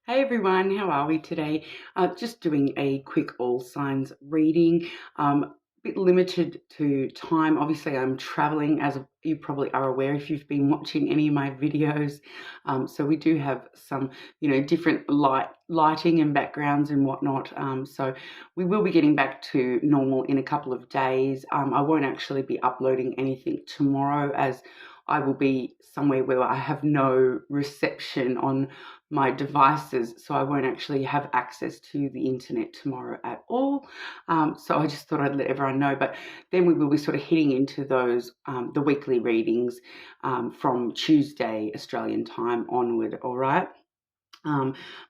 Hey everyone, how are we today? Just doing a quick all signs reading. A bit limited to time. Obviously, I'm traveling, as you probably are aware if you've been watching any of my videos. So we do have some, different lighting and backgrounds and whatnot. So we will be getting back to normal in a couple of days. I won't actually be uploading anything tomorrow, as I will be somewhere where I have no reception on my devices, so I won't actually have access to the internet tomorrow at all. So I just thought I'd let everyone know. But then we will be sort of hitting into those the weekly readings from Tuesday Australian time onward. All right.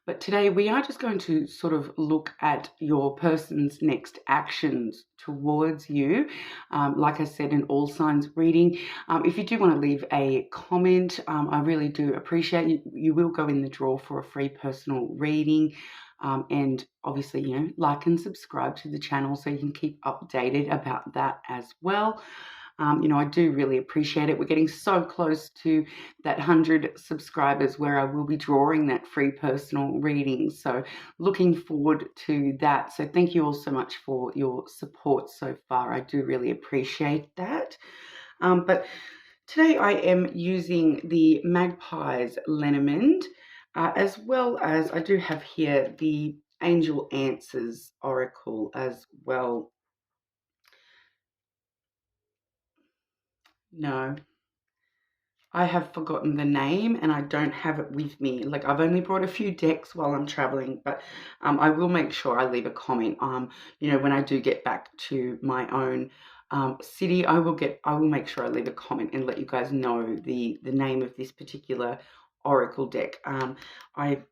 But today we are just going to sort of look at your person's next actions towards you. Like I said, an all signs reading. If you do want to leave a comment, I really do appreciate you. You will go in the draw for a free personal reading. And obviously, like and subscribe to the channel so you can keep updated about that as well. I do really appreciate it. We're getting so close to that 100 subscribers where I will be drawing that free personal reading. So looking forward to that. So thank you all so much for your support so far. I do really appreciate that. But today I am using the Magpie's Lenormand, as well as I do have here the Angel Answers Oracle as well. No, I have forgotten the name and I don't have it with me. Like, I've only brought a few decks while I'm traveling, but I will make sure I leave a comment. When I do get back to my own city, I will make sure I leave a comment and let you guys know the name of this particular oracle deck. I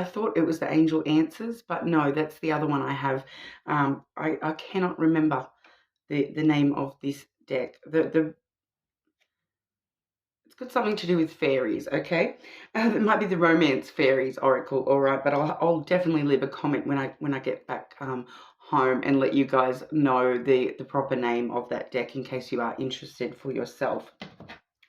thought it was the Angel Answers, but no, that's the other one I have. I cannot remember the name of this deck. It's got something to do with fairies, okay? It might be the Romance Fairies Oracle, all right, but I'll definitely leave a comment when I get back home and let you guys know the proper name of that deck in case you are interested for yourself.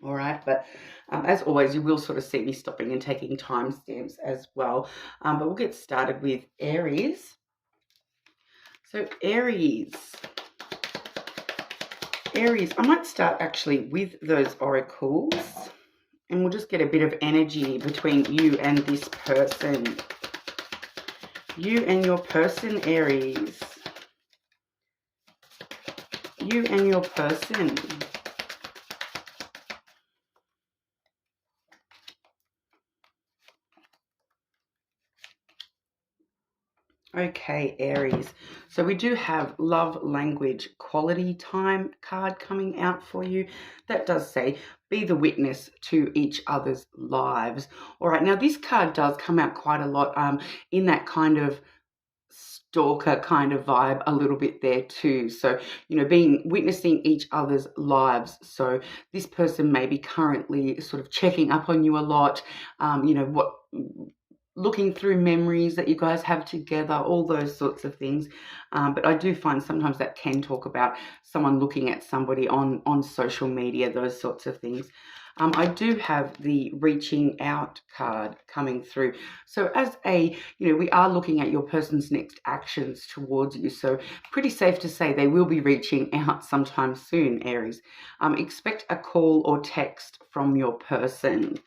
All right, but as always, you will sort of see me stopping and taking timestamps as well. But we'll get started with Aries. So Aries, I might start actually with those oracles and we'll just get a bit of energy between you and this person. You and your person, Aries. You and your person. Okay, Aries. So we do have love language quality time card coming out for you. That does say, be the witness to each other's lives. All right, now this card does come out quite a lot in that kind of stalker kind of vibe a little bit there too. So, witnessing each other's lives. So this person may be currently sort of checking up on you a lot, looking through memories that you guys have together, all those sorts of things. But I do find sometimes that can talk about someone looking at somebody on social media, those sorts of things. I do have the reaching out card coming through. So as we are looking at your person's next actions towards you. So pretty safe to say they will be reaching out sometime soon, Aries. Expect a call or text from your person.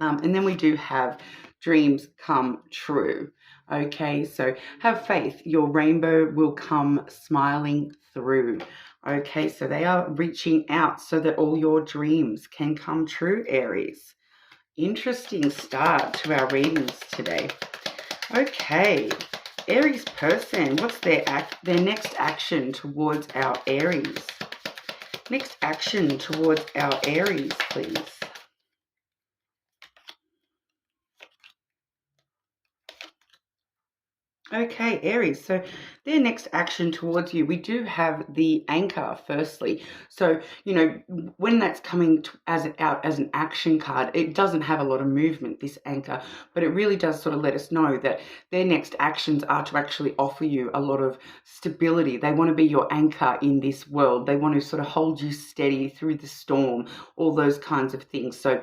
And then we do have dreams come true. Okay, so have faith. Your rainbow will come smiling through. Okay, so they are reaching out so that all your dreams can come true, Aries. Interesting start to our readings today. Okay, Aries person, what's their next action towards our Aries? Next action towards our Aries, please. Okay, Aries, so their next action towards you, we do have the anchor firstly. So, when that's coming out as an action card, it doesn't have a lot of movement, this anchor, but it really does sort of let us know that their next actions are to actually offer you a lot of stability. They want to be your anchor in this world. They want to sort of hold you steady through the storm, all those kinds of things. So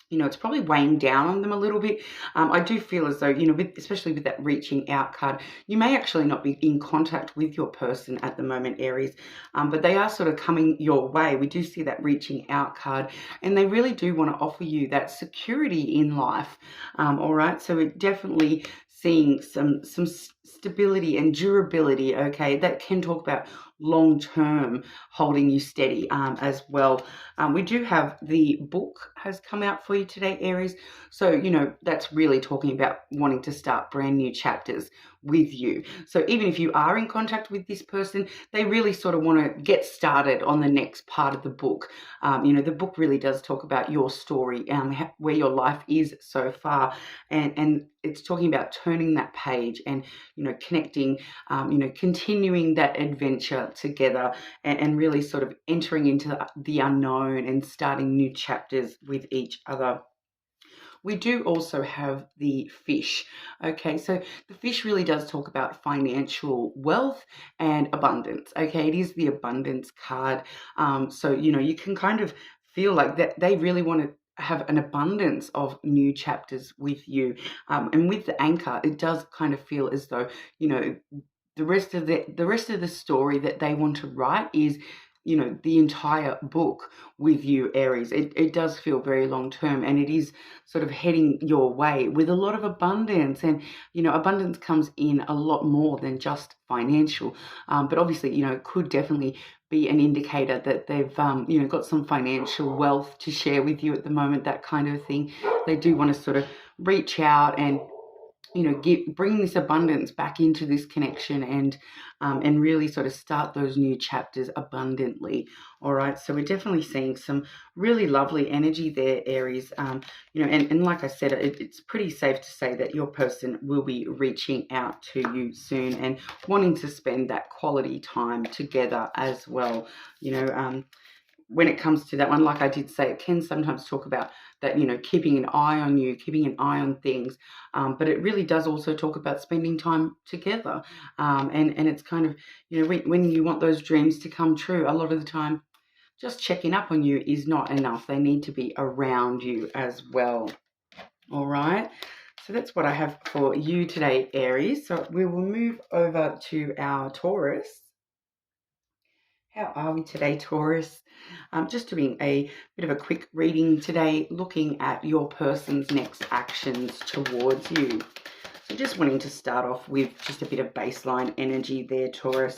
it's probably weighing down on them a little bit. I do feel as though, especially with that reaching out card, you may actually not be in contact with your person at the moment, Aries, but they are sort of coming your way. We do see that reaching out card, and they really do want to offer you that security in life. All right, so it definitely seeing some stability and durability, okay, that can talk about long term holding you steady as well. We do have the book has come out for you today, Aries. So, that's really talking about wanting to start brand new chapters with you. So even if you are in contact with this person, they really sort of want to get started on the next part of the book. The book really does talk about your story, where your life is so far. And it's talking about turning that page and, connecting, continuing that adventure together and really sort of entering into the unknown and starting new chapters with each other. We do also have the fish. Okay, so the fish really does talk about financial wealth and abundance. Okay, it is the abundance card. So, you can kind of feel like that they really want to have an abundance of new chapters with you. And with the anchor, it does kind of feel as though, the rest of the story that they want to write is, the entire book with you, Aries. It does feel very long term, and it is sort of heading your way with a lot of abundance. And, abundance comes in a lot more than just financial. But obviously, it could definitely be an indicator that they've, got some financial wealth to share with you at the moment, that kind of thing. They do want to sort of reach out and, bring this abundance back into this connection and really sort of start those new chapters abundantly. All right, so we're definitely seeing some really lovely energy there, Aries. And like I said, it's pretty safe to say that your person will be reaching out to you soon and wanting to spend that quality time together as well. When it comes to that one, like I did say, it can sometimes talk about that, keeping an eye on you, keeping an eye on things. But it really does also talk about spending time together. And it's kind of, when you want those dreams to come true, a lot of the time, just checking up on you is not enough. They need to be around you as well. All right. So that's what I have for you today, Aries. So we will move over to our Taurus. How are we today, Taurus? Just doing a bit of a quick reading today, looking at your person's next actions towards you. So just wanting to start off with just a bit of baseline energy there, Taurus.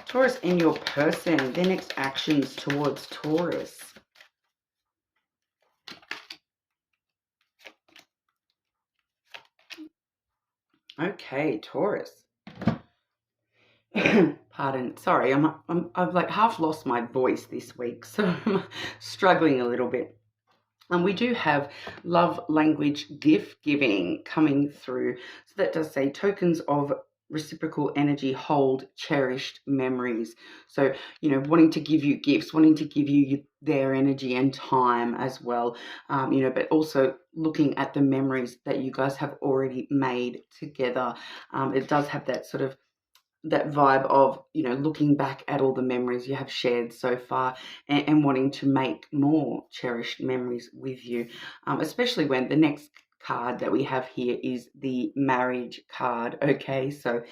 Taurus and your person, their next actions towards Taurus. Okay, Taurus. Pardon, sorry, I've like half lost my voice this week, so I'm struggling a little bit. And we do have love language gift giving coming through. So that does say tokens of reciprocal energy hold cherished memories. So, wanting to give you gifts, wanting to give you their energy and time as well, but also looking at the memories that you guys have already made together. It does have that sort of that vibe of, looking back at all the memories you have shared so far and wanting to make more cherished memories with you, especially when the next card that we have here is the marriage card. Okay, so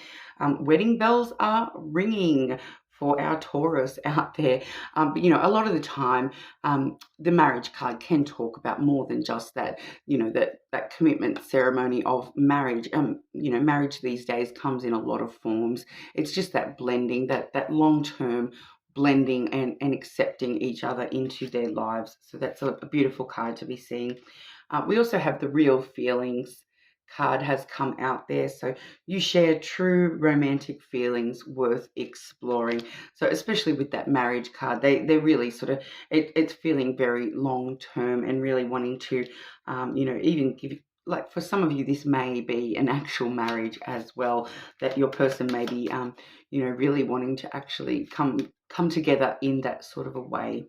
wedding bells are ringing for our Taurus out there. But, a lot of the time, the marriage card can talk about more than just that, that commitment ceremony of marriage. Marriage these days comes in a lot of forms. It's just that blending, that long-term blending and accepting each other into their lives. So that's a beautiful card to be seeing. We also have the real feelings card has come out there. So you share true romantic feelings worth exploring. So especially with that marriage card, they're really sort of, it's feeling very long term and really wanting to, even give, like for some of you, this may be an actual marriage as well, that your person may be, really wanting to actually come together in that sort of a way.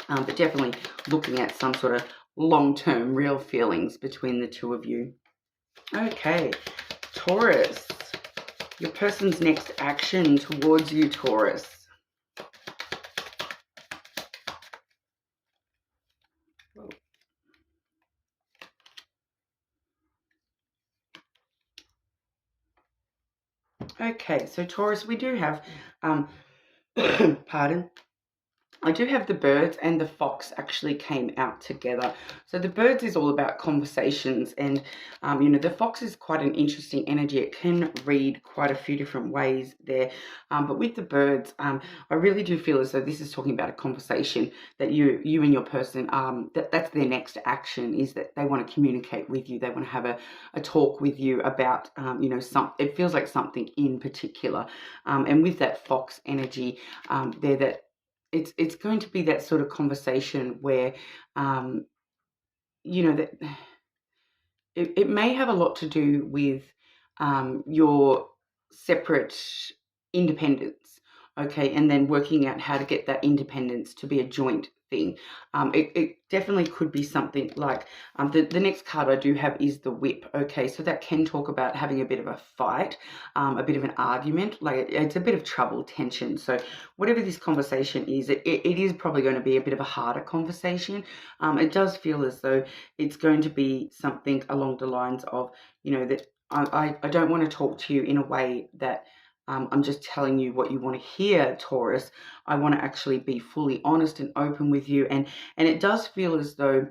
But definitely looking at some sort of long-term real feelings between the two of you. Okay, Taurus, your person's next action towards you, Taurus. Okay, so Taurus, we do have, pardon, I do have the birds and the fox actually came out together. So the birds is all about conversations, and the fox is quite an interesting energy. It can read quite a few different ways there. But with the birds, I really do feel as though this is talking about a conversation that you and your person, that's their next action, is that they want to communicate with you. They want to have a talk with you about, it feels like something in particular. And with that fox energy, there, that it's going to be that sort of conversation where um, that it may have a lot to do with your separate independence, okay, and then working out how to get that independence to be a joint thing. It definitely could be something like the next card I do have is the whip, okay, so that can talk about having a bit of a fight, a bit of an argument, like it's a bit of trouble, tension. So whatever this conversation is, it is probably going to be a bit of a harder conversation. It does feel as though it's going to be something along the lines of, that I don't want to talk to you in a way that I'm just telling you what you want to hear, Taurus. I want to actually be fully honest and open with you. And it does feel as though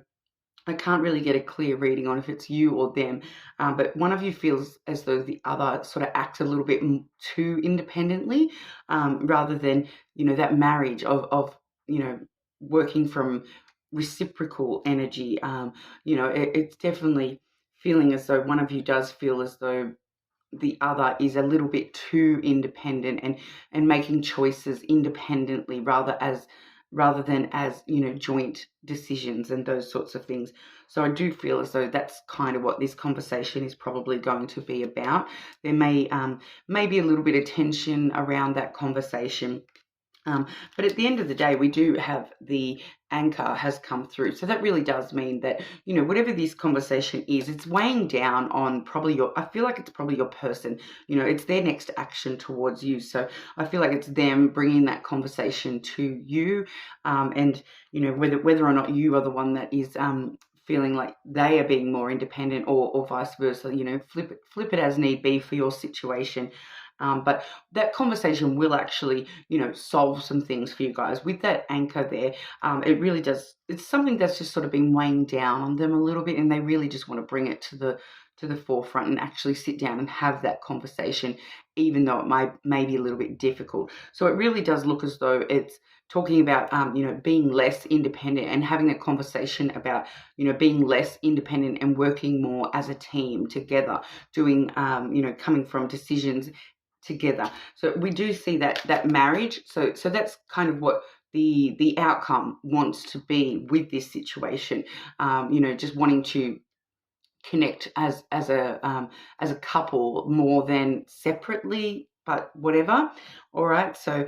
I can't really get a clear reading on if it's you or them, but one of you feels as though the other sort of acts a little bit too independently, rather than, that marriage of working from reciprocal energy. It's definitely feeling as though one of you does feel as though the other is a little bit too independent and making choices independently rather than as joint decisions and those sorts of things. So I do feel as though that's kind of what this conversation is probably going to be about. There may be a little bit of tension around that conversation. But at the end of the day, we do have the anchor has come through. So that really does mean that, whatever this conversation is, it's weighing down on probably I feel like it's probably your person, it's their next action towards you. So I feel like it's them bringing that conversation to you. And, whether or not you are the one that is, feeling like they are being more independent or vice versa, flip it as need be for your situation. But that conversation will actually, solve some things for you guys. With that anchor there, it really does. It's something that's just sort of been weighing down on them a little bit, and they really just want to bring it to the forefront and actually sit down and have that conversation, even though it may be a little bit difficult. So it really does look as though it's talking about, being less independent and having a conversation about, being less independent and working more as a team together, doing, coming from decisions together. So we do see that marriage. So that's kind of what the outcome wants to be with this situation. Just wanting to connect as a couple more than separately, but whatever. All right, so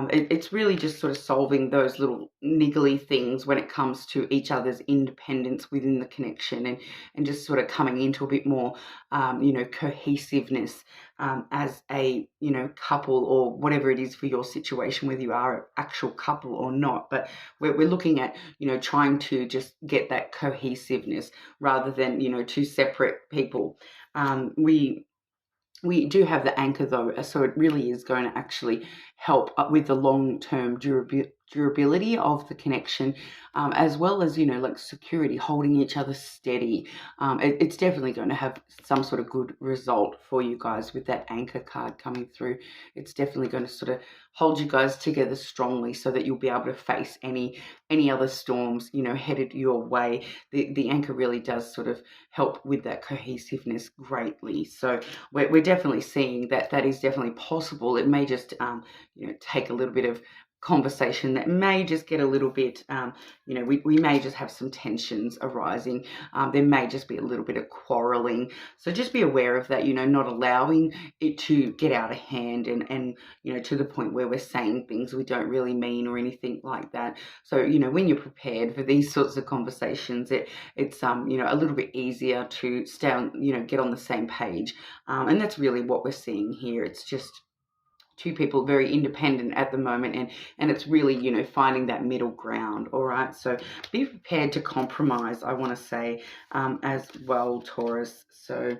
it's really just sort of solving those little niggly things when it comes to each other's independence within the connection, and just sort of coming into a bit more cohesiveness as a couple, or whatever it is for your situation, whether you are an actual couple or not. But we're looking at trying to just get that cohesiveness rather than two separate people. We do have the anchor though, so it really is going to actually help with the long-term durability of the connection, as well as like security, holding each other steady. It's definitely going to have some sort of good result for you guys with that anchor card coming through. It's definitely going to sort of hold you guys together strongly so that you'll be able to face any other storms headed your way. The anchor really does sort of help with that cohesiveness greatly. So we're definitely seeing that is definitely possible. It may just take a little bit of conversation that may just get a little bit, we may just have some tensions arising. There may just be a little bit of quarreling. So just be aware of that, not allowing it to get out of hand and to the point where we're saying things we don't really mean or anything like that. So, when you're prepared for these sorts of conversations, it's a little bit easier to stay on, get on the same page. And that's really what we're seeing here. It's just two people very independent at the moment, and it's really finding that middle ground. All right, so be prepared to compromise, I want to say, as well, Taurus. So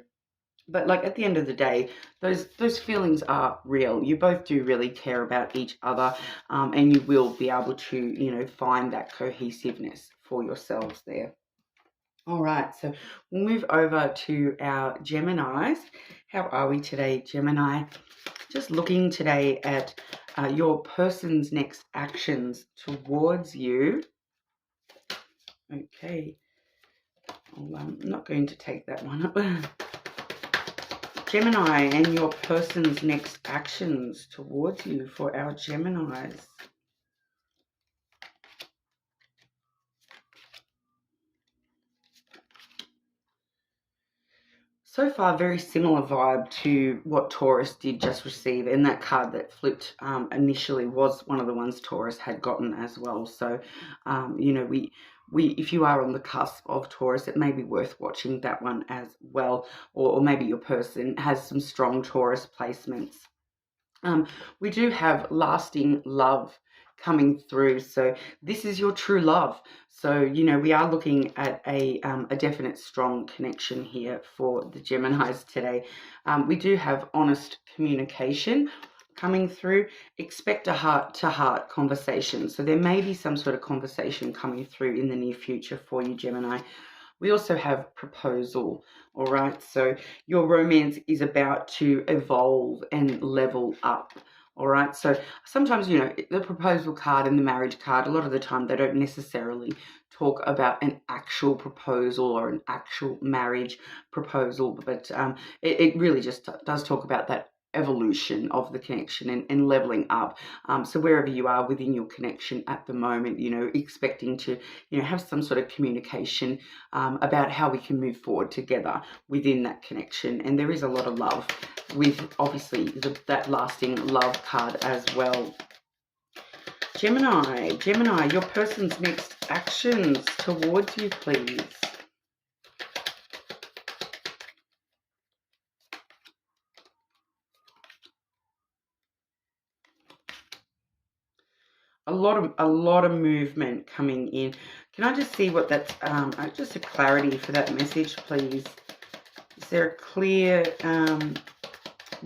But like at the end of the day, those feelings are real. You both do really care about each other, and you will be able to, you know, find that cohesiveness for yourselves there. All right, so we'll move over to our Geminis. How are we today, Gemini? Just looking today at your person's next actions towards you. Okay, I'm not going to take that one up. Gemini and your person's next actions towards you for our Geminis. So far, very similar vibe to what Taurus did just receive, and that card that flipped initially was one of the ones Taurus had gotten as well. So, you know, we if you are on the cusp of Taurus, it may be worth watching that one as well, or maybe your person has some strong Taurus placements. We do have lasting love coming through. So this is your true love. So, you know, we are looking at a definite strong connection here for the Geminis today. We do have honest communication coming through. Expect a heart-to-heart conversation. So there may be some sort of conversation coming through in the near future for you, Gemini. We also have proposal, all right? So your romance is about to evolve and level up, all right? So sometimes, you know, the proposal card and the marriage card, a lot of the time they don't necessarily talk about an actual proposal or an actual marriage proposal, but it really just does talk about that evolution of the connection and leveling up. So wherever you are within your connection at the moment, you know, expecting to, you know, have some sort of communication about how we can move forward together within that connection. And there is a lot of love with obviously that lasting love card as well. Gemini, your person's next actions towards you, please. A lot of movement coming in. Can I just see what that's just a clarity for that message, please? Is there a clear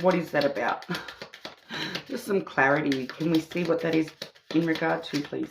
what is that about? Just some clarity. Can we see what that is in regard to, please?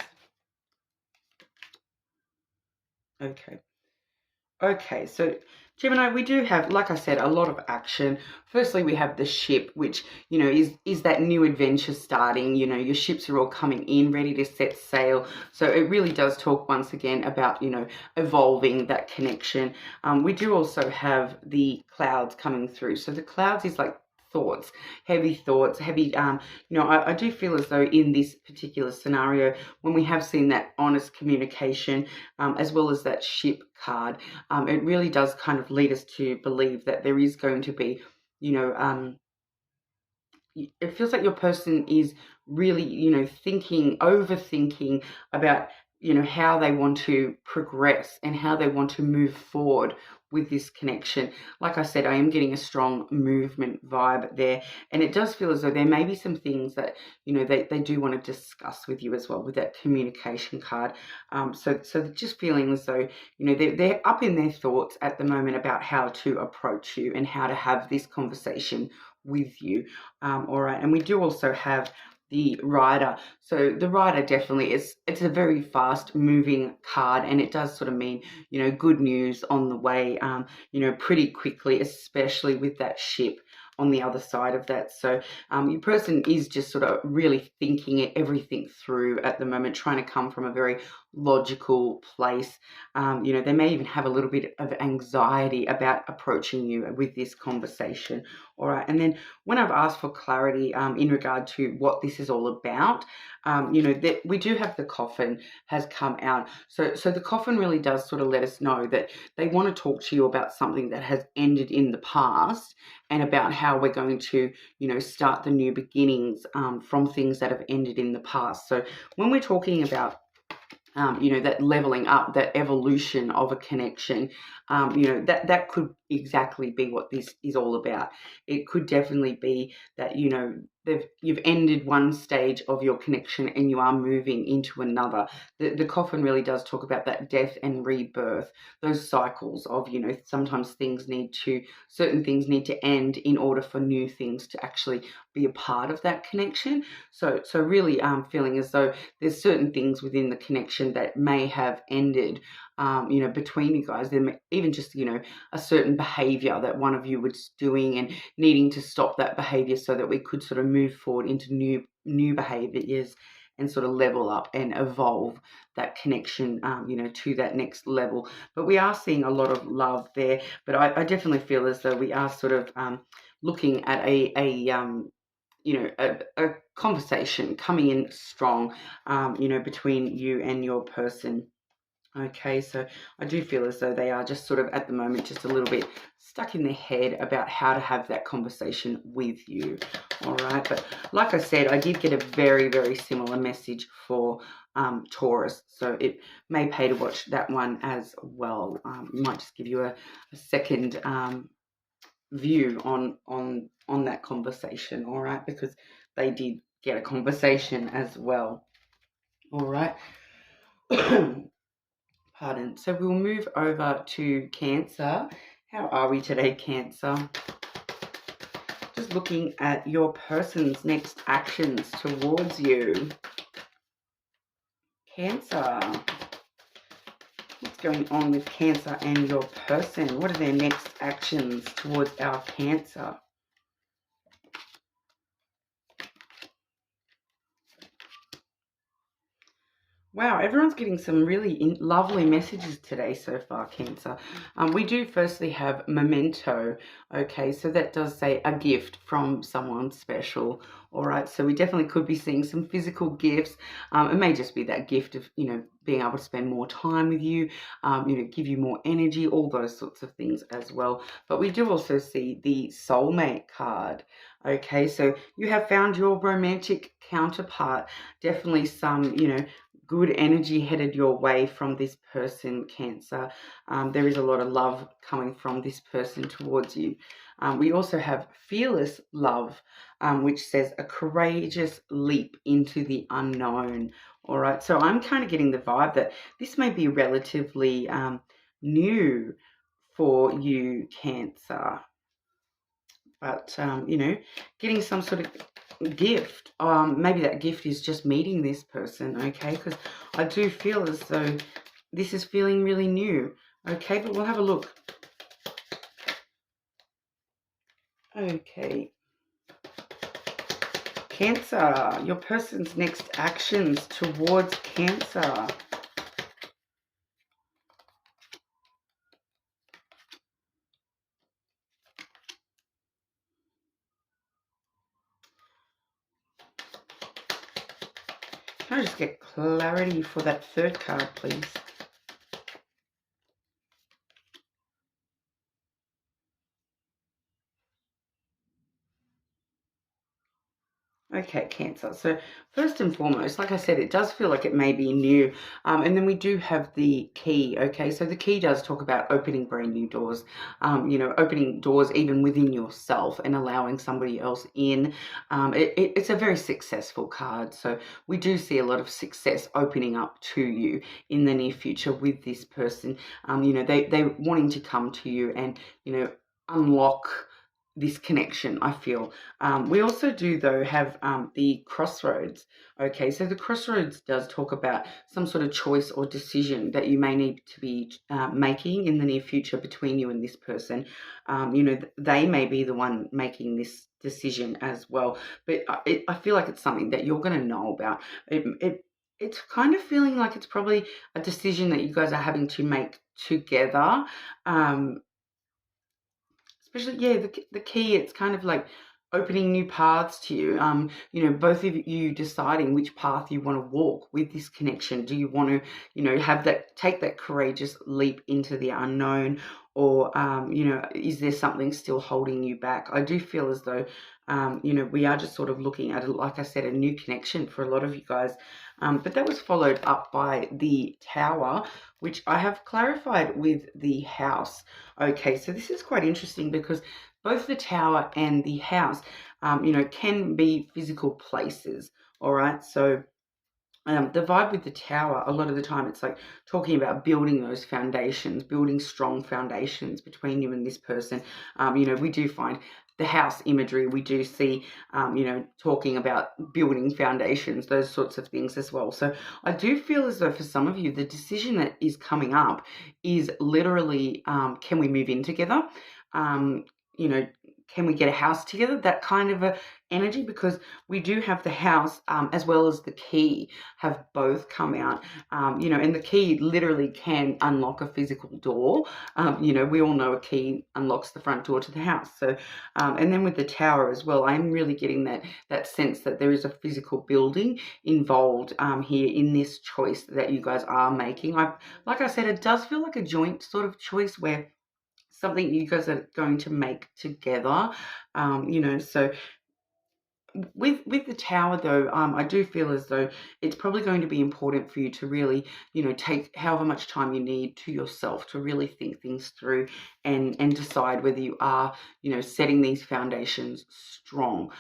Okay, so Gemini, we do have, like I said, a lot of action. Firstly, we have the ship, which, you know, is that new adventure starting. You know, your ships are all coming in, ready to set sail. So it really does talk once again about, you know, evolving that connection. We do also have the clouds coming through. So the clouds is like thoughts, heavy, you know, I do feel as though in this particular scenario, when we have seen that honest communication, as well as that ship card, it really does kind of lead us to believe that there is going to be, you know, it feels like your person is really, you know, overthinking about, you know, how they want to progress and how they want to move forward with this connection. Like I said, I am getting a strong movement vibe there, and it does feel as though there may be some things that, you know, they do want to discuss with you as well with that communication card. So just feeling as though, you know, they're up in their thoughts at the moment about how to approach you and how to have this conversation with you. All right, and we do also have the rider. So the rider definitely it's a very fast moving card, and it does sort of mean, you know, good news on the way, you know, pretty quickly, especially with that ship on the other side of that. So your person is just sort of really thinking everything through at the moment, trying to come from a very logical place. You know, they may even have a little bit of anxiety about approaching you with this conversation. All right, and then when I've asked for clarity in regard to what this is all about, you know, that we do have the coffin has come out. So the coffin really does sort of let us know that they want to talk to you about something that has ended in the past, and about how we're going to, you know, start the new beginnings from things that have ended in the past. So when we're talking about you know, that leveling up, that evolution of a connection, you know, that could exactly be what this is all about. It could definitely be that, you know, you've ended one stage of your connection and you are moving into another. The coffin really does talk about that death and rebirth, those cycles of, you know, sometimes certain things need to end in order for new things to actually be a part of that connection. So really feeling as though there's certain things within the connection that may have ended, you know, between you guys. Even just, you know, a certain behavior that one of you was doing and needing to stop that behavior so that we could sort of move forward into new behaviors and sort of level up and evolve that connection, you know, to that next level. But we are seeing a lot of love there. But I definitely feel as though we are sort of looking at you know, a conversation coming in strong, you know, between you and your person. Okay, so I do feel as though they are just sort of at the moment just a little bit stuck in their head about how to have that conversation with you. All right, but like I said, I did get a very, very similar message for Taurus, so it may pay to watch that one as well. Might just give you a second view on that conversation. All right, because they did get a conversation as well. All right. Pardon. So we'll move over to Cancer. How are we today, Cancer? Just looking at your person's next actions towards you. Cancer. What's going on with Cancer and your person? What are their next actions towards our Cancer? Wow, everyone's getting some really lovely messages today so far, Cancer. We do firstly have memento, okay, so that does say a gift from someone special, all right, so we definitely could be seeing some physical gifts. It may just be that gift of, you know, being able to spend more time with you, you know, give you more energy, all those sorts of things as well. But we do also see the soulmate card. Okay, so you have found your romantic counterpart. Definitely some, you know, good energy headed your way from this person, Cancer. There is a lot of love coming from this person towards you. We also have fearless love, which says a courageous leap into the unknown. All right, so I'm kind of getting the vibe that this may be relatively new for you, Cancer. But, you know, getting some sort of gift. Maybe that gift is just meeting this person, okay? Because I do feel as though this is feeling really new, okay? But we'll have a look. Okay. Cancer, your person's next actions towards Cancer. Can I just get clarity for that third card, please? Okay, Cancer. So first and foremost, like I said, it does feel like it may be new. And then we do have the key, okay? So the key does talk about opening brand new doors, you know, opening doors even within yourself and allowing somebody else in. It's a very successful card. So we do see a lot of success opening up to you in the near future with this person. You know, they're wanting to come to you and, you know, unlock this connection, I feel. We also do, though, have the crossroads. Okay, so the crossroads does talk about some sort of choice or decision that you may need to be making in the near future between you and this person. You know, they may be the one making this decision as well. But I feel like it's something that you're going to know about. It's kind of feeling like it's probably a decision that you guys are having to make together. Especially, yeah, the key, it's kind of like opening new paths to you. You know, both of you deciding which path you want to walk with this connection. Do you want to, you know, take that courageous leap into the unknown, or you know, is there something still holding you back? I do feel as though You know, we are just sort of looking at, like I said, a new connection for a lot of you guys. But that was followed up by the Tower, which I have clarified with the House. Okay, so this is quite interesting because both the Tower and the House, you know, can be physical places. All right, so the vibe with the Tower, a lot of the time, it's like talking about building those foundations, building strong foundations between you and this person. You know, we do find the house imagery, we do see, you know, talking about building foundations, those sorts of things as well. So I do feel as though for some of you, the decision that is coming up is literally, can we move in together? You know, can we get a house together? That kind of a energy, because we do have the House as well as the Key have both come out, you know, and the Key literally can unlock a physical door. You know, we all know a key unlocks the front door to the house. So, and then with the Tower as well, I'm really getting that sense that there is a physical building involved here in this choice that you guys are making. Like I said, it does feel like a joint sort of choice where something you guys are going to make together, you know. So with the Tower though, I do feel as though it's probably going to be important for you to really, you know, take however much time you need to yourself to really think things through and decide whether you are, you know, setting these foundations strong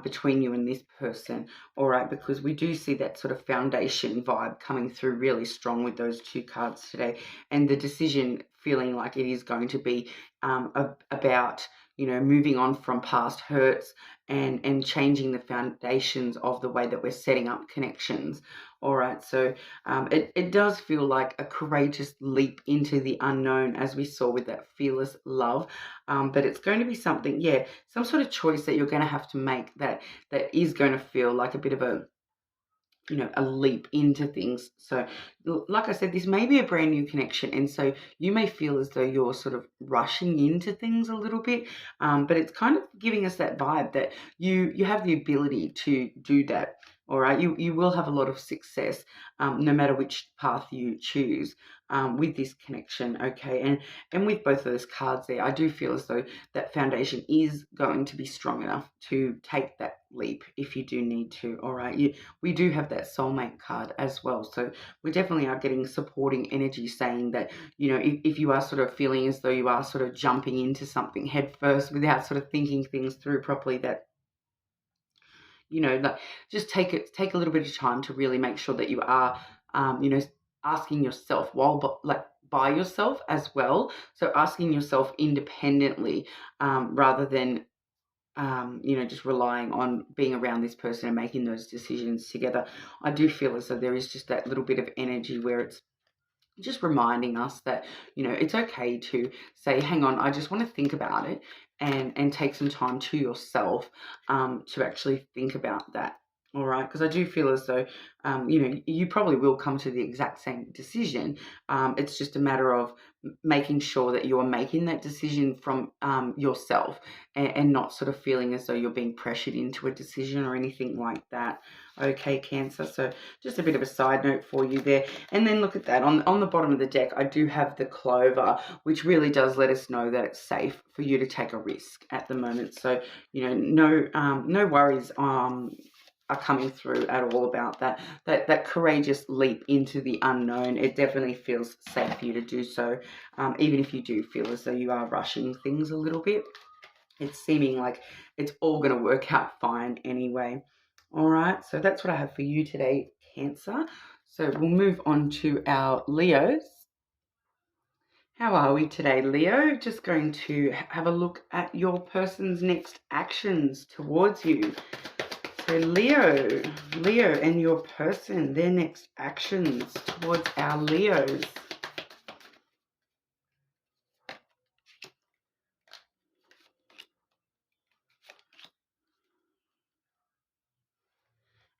between you and this person. All right, because we do see that sort of foundation vibe coming through really strong with those two cards today, and the decision feeling like it is going to be about, you know, moving on from past hurts and changing the foundations of the way that we're setting up connections. All right, so it does feel like a courageous leap into the unknown, as we saw with that fearless love, but it's going to be something, yeah, some sort of choice that you're going to have to make that is going to feel like a bit of a, you know, a leap into things. So like I said, this may be a brand new connection, and so you may feel as though you're sort of rushing into things a little bit, but it's kind of giving us that vibe that you have the ability to do that. All right, you will have a lot of success no matter which path you choose with this connection. Okay, and with both of those cards there, I do feel as though that foundation is going to be strong enough to take that leap if you do need to. All right, we do have that soulmate card as well, so we definitely are getting supporting energy saying that, you know, if you are sort of feeling as though you are sort of jumping into something head first without sort of thinking things through properly, that, you know, like, just take a little bit of time to really make sure that you are, you know, asking yourself while by yourself as well. So asking yourself independently rather than you know, just relying on being around this person and making those decisions together. I do feel as though there is just that little bit of energy where it's just reminding us that, you know, it's okay to say, hang on, I just want to think about it and take some time to yourself to actually think about that. All right, because I do feel as though, you know, you probably will come to the exact same decision. It's just a matter of making sure that you are making that decision from yourself and not sort of feeling as though you're being pressured into a decision or anything like that. Okay, Cancer. So just a bit of a side note for you there. And then look at that. On the bottom of the deck, I do have the Clover, which really does let us know that it's safe for you to take a risk at the moment. So, you know, no worries are coming through at all about that courageous leap into the unknown. It definitely feels safe for you to do so, even if you do feel as though you are rushing things a little bit. It's seeming like it's all going to work out fine anyway. All right, so that's what I have for you today, Cancer. So we'll move on to our Leos. How are we today, Leo? Just going to have a look at your person's next actions towards you. So Leo and your person, their next actions towards our Leos.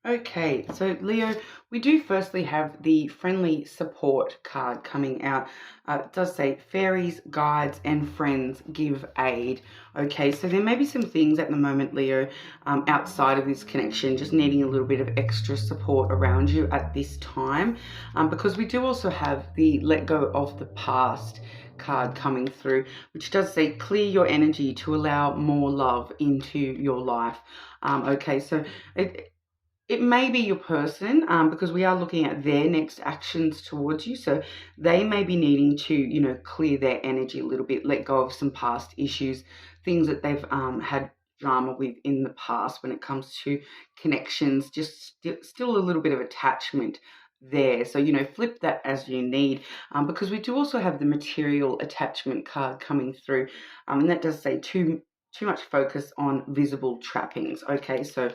Okay, so Leo, we do firstly have the friendly support card coming out. It does say fairies, guides, and friends give aid. Okay, so there may be some things at the moment, Leo, outside of this connection, just needing a little bit of extra support around you at this time, because we do also have the let go of the past card coming through, which does say clear your energy to allow more love into your life. Okay, so it may be your person, because we are looking at their next actions towards you. So they may be needing to, you know, clear their energy a little bit, let go of some past issues, things that they've had drama with in the past when it comes to connections, just still a little bit of attachment there. So, you know, flip that as you need, because we do also have the material attachment card coming through, and that does say too much focus on visible trappings. Okay, so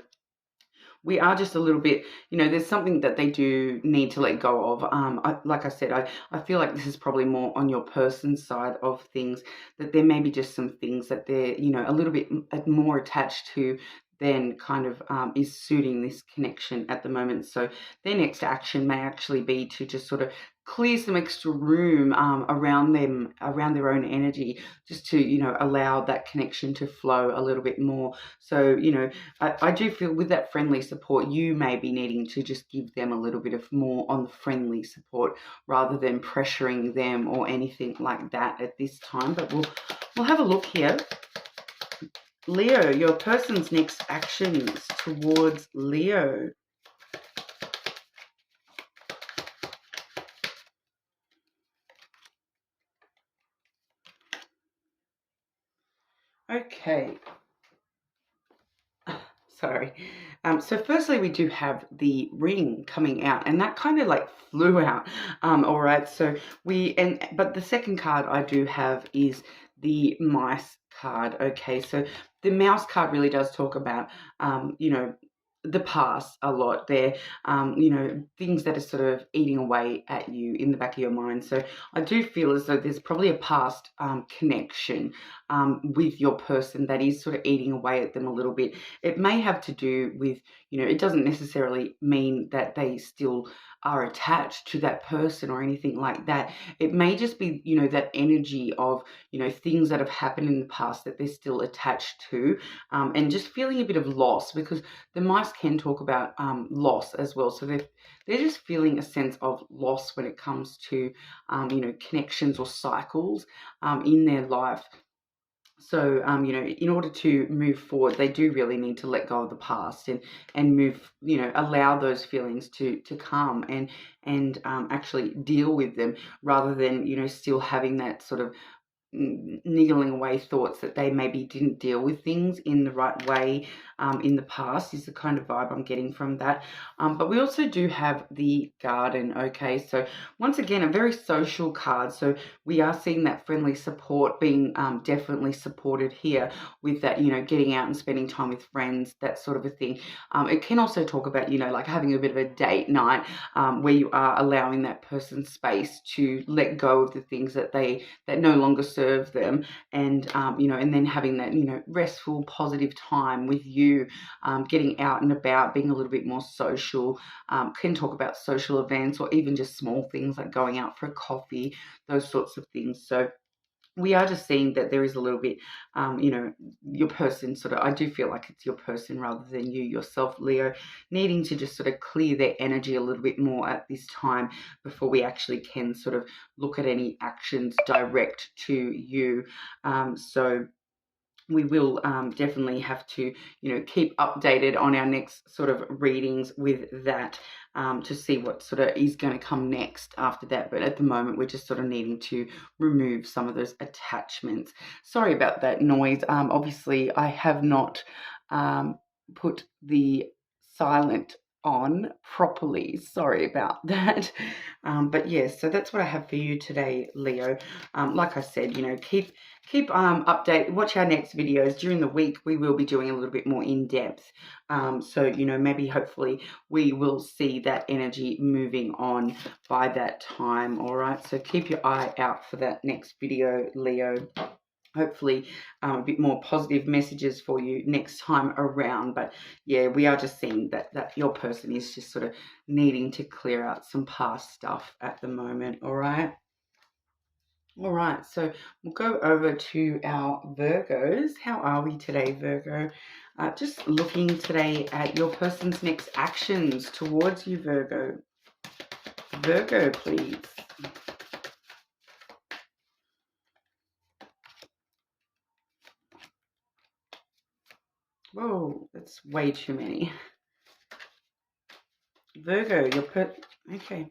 we are just a little bit, you know, there's something that they do need to let go of. Like I said, I feel like this is probably more on your person's side of things, that there may be just some things that they're, you know, a little bit more attached to than kind of is suiting this connection at the moment. So their next action may actually be to just sort of clear some extra room around them, around their own energy, just to, you know, allow that connection to flow a little bit more. So, you know, I do feel with that friendly support, you may be needing to just give them a little bit of more on the friendly support rather than pressuring them or anything like that at this time. But we'll have a look here. Leo, your person's next actions towards Leo. Okay. Sorry. So firstly, we do have the ring coming out, and that kind of like flew out. All right. So but the second card I do have is the mice card. Okay. So the mouse card really does talk about, you know, the past a lot there, you know, things that are sort of eating away at you in the back of your mind. So I do feel as though there's probably a past connection with your person that is sort of eating away at them a little bit. It may have to do with, you know, it doesn't necessarily mean that they still are attached to that person or anything like that. It may just be, you know, that energy of, you know, things that have happened in the past that they're still attached to, and just feeling a bit of loss, because the mice can talk about loss as well. So they're just feeling a sense of loss when it comes to, you know, connections or cycles in their life. So, you know, in order to move forward, they do really need to let go of the past and move, you know, allow those feelings to come and actually deal with them, rather than, you know, still having that sort of niggling away thoughts that they maybe didn't deal with things in the right way in the past, is the kind of vibe I'm getting from that. But we also do have the garden. Okay, so once again, a very social card. So we are seeing that friendly support being definitely supported here with that, you know, getting out and spending time with friends, that sort of a thing. It can also talk about, you know, like having a bit of a date night, where you are allowing that person space to let go of the things that no longer serve them, and you know, and then having that, you know, restful, positive time with you, getting out and about, being a little bit more social. Can talk about social events or even just small things like going out for a coffee, those sorts of things. So we are just seeing that there is a little bit, you know, your person sort of, I do feel like it's your person rather than you yourself, Leo, needing to just sort of clear their energy a little bit more at this time before we actually can sort of look at any actions direct to you. So we will definitely have to, you know, keep updated on our next sort of readings with that, to see what sort of is going to come next after that. But at the moment, we're just sort of needing to remove some of those attachments. Sorry about that noise. Obviously, I have not put the silent on properly. Sorry about that. But yes, so that's what I have for you today, Leo. Like I said, you know, keep update, watch our next videos during the week. We will be doing a little bit more in depth. So, you know, maybe hopefully we will see that energy moving on by that time. All right. So keep your eye out for that next video, Leo. Hopefully a bit more positive messages for you next time around. But yeah, we are just seeing that your person is just sort of needing to clear out some past stuff at the moment. All right. All right, so we'll go over to our Virgos. How are we today, Virgo? Just looking today at your person's next actions towards you, Virgo. Virgo, please. Whoa, that's way too many. Virgo, okay.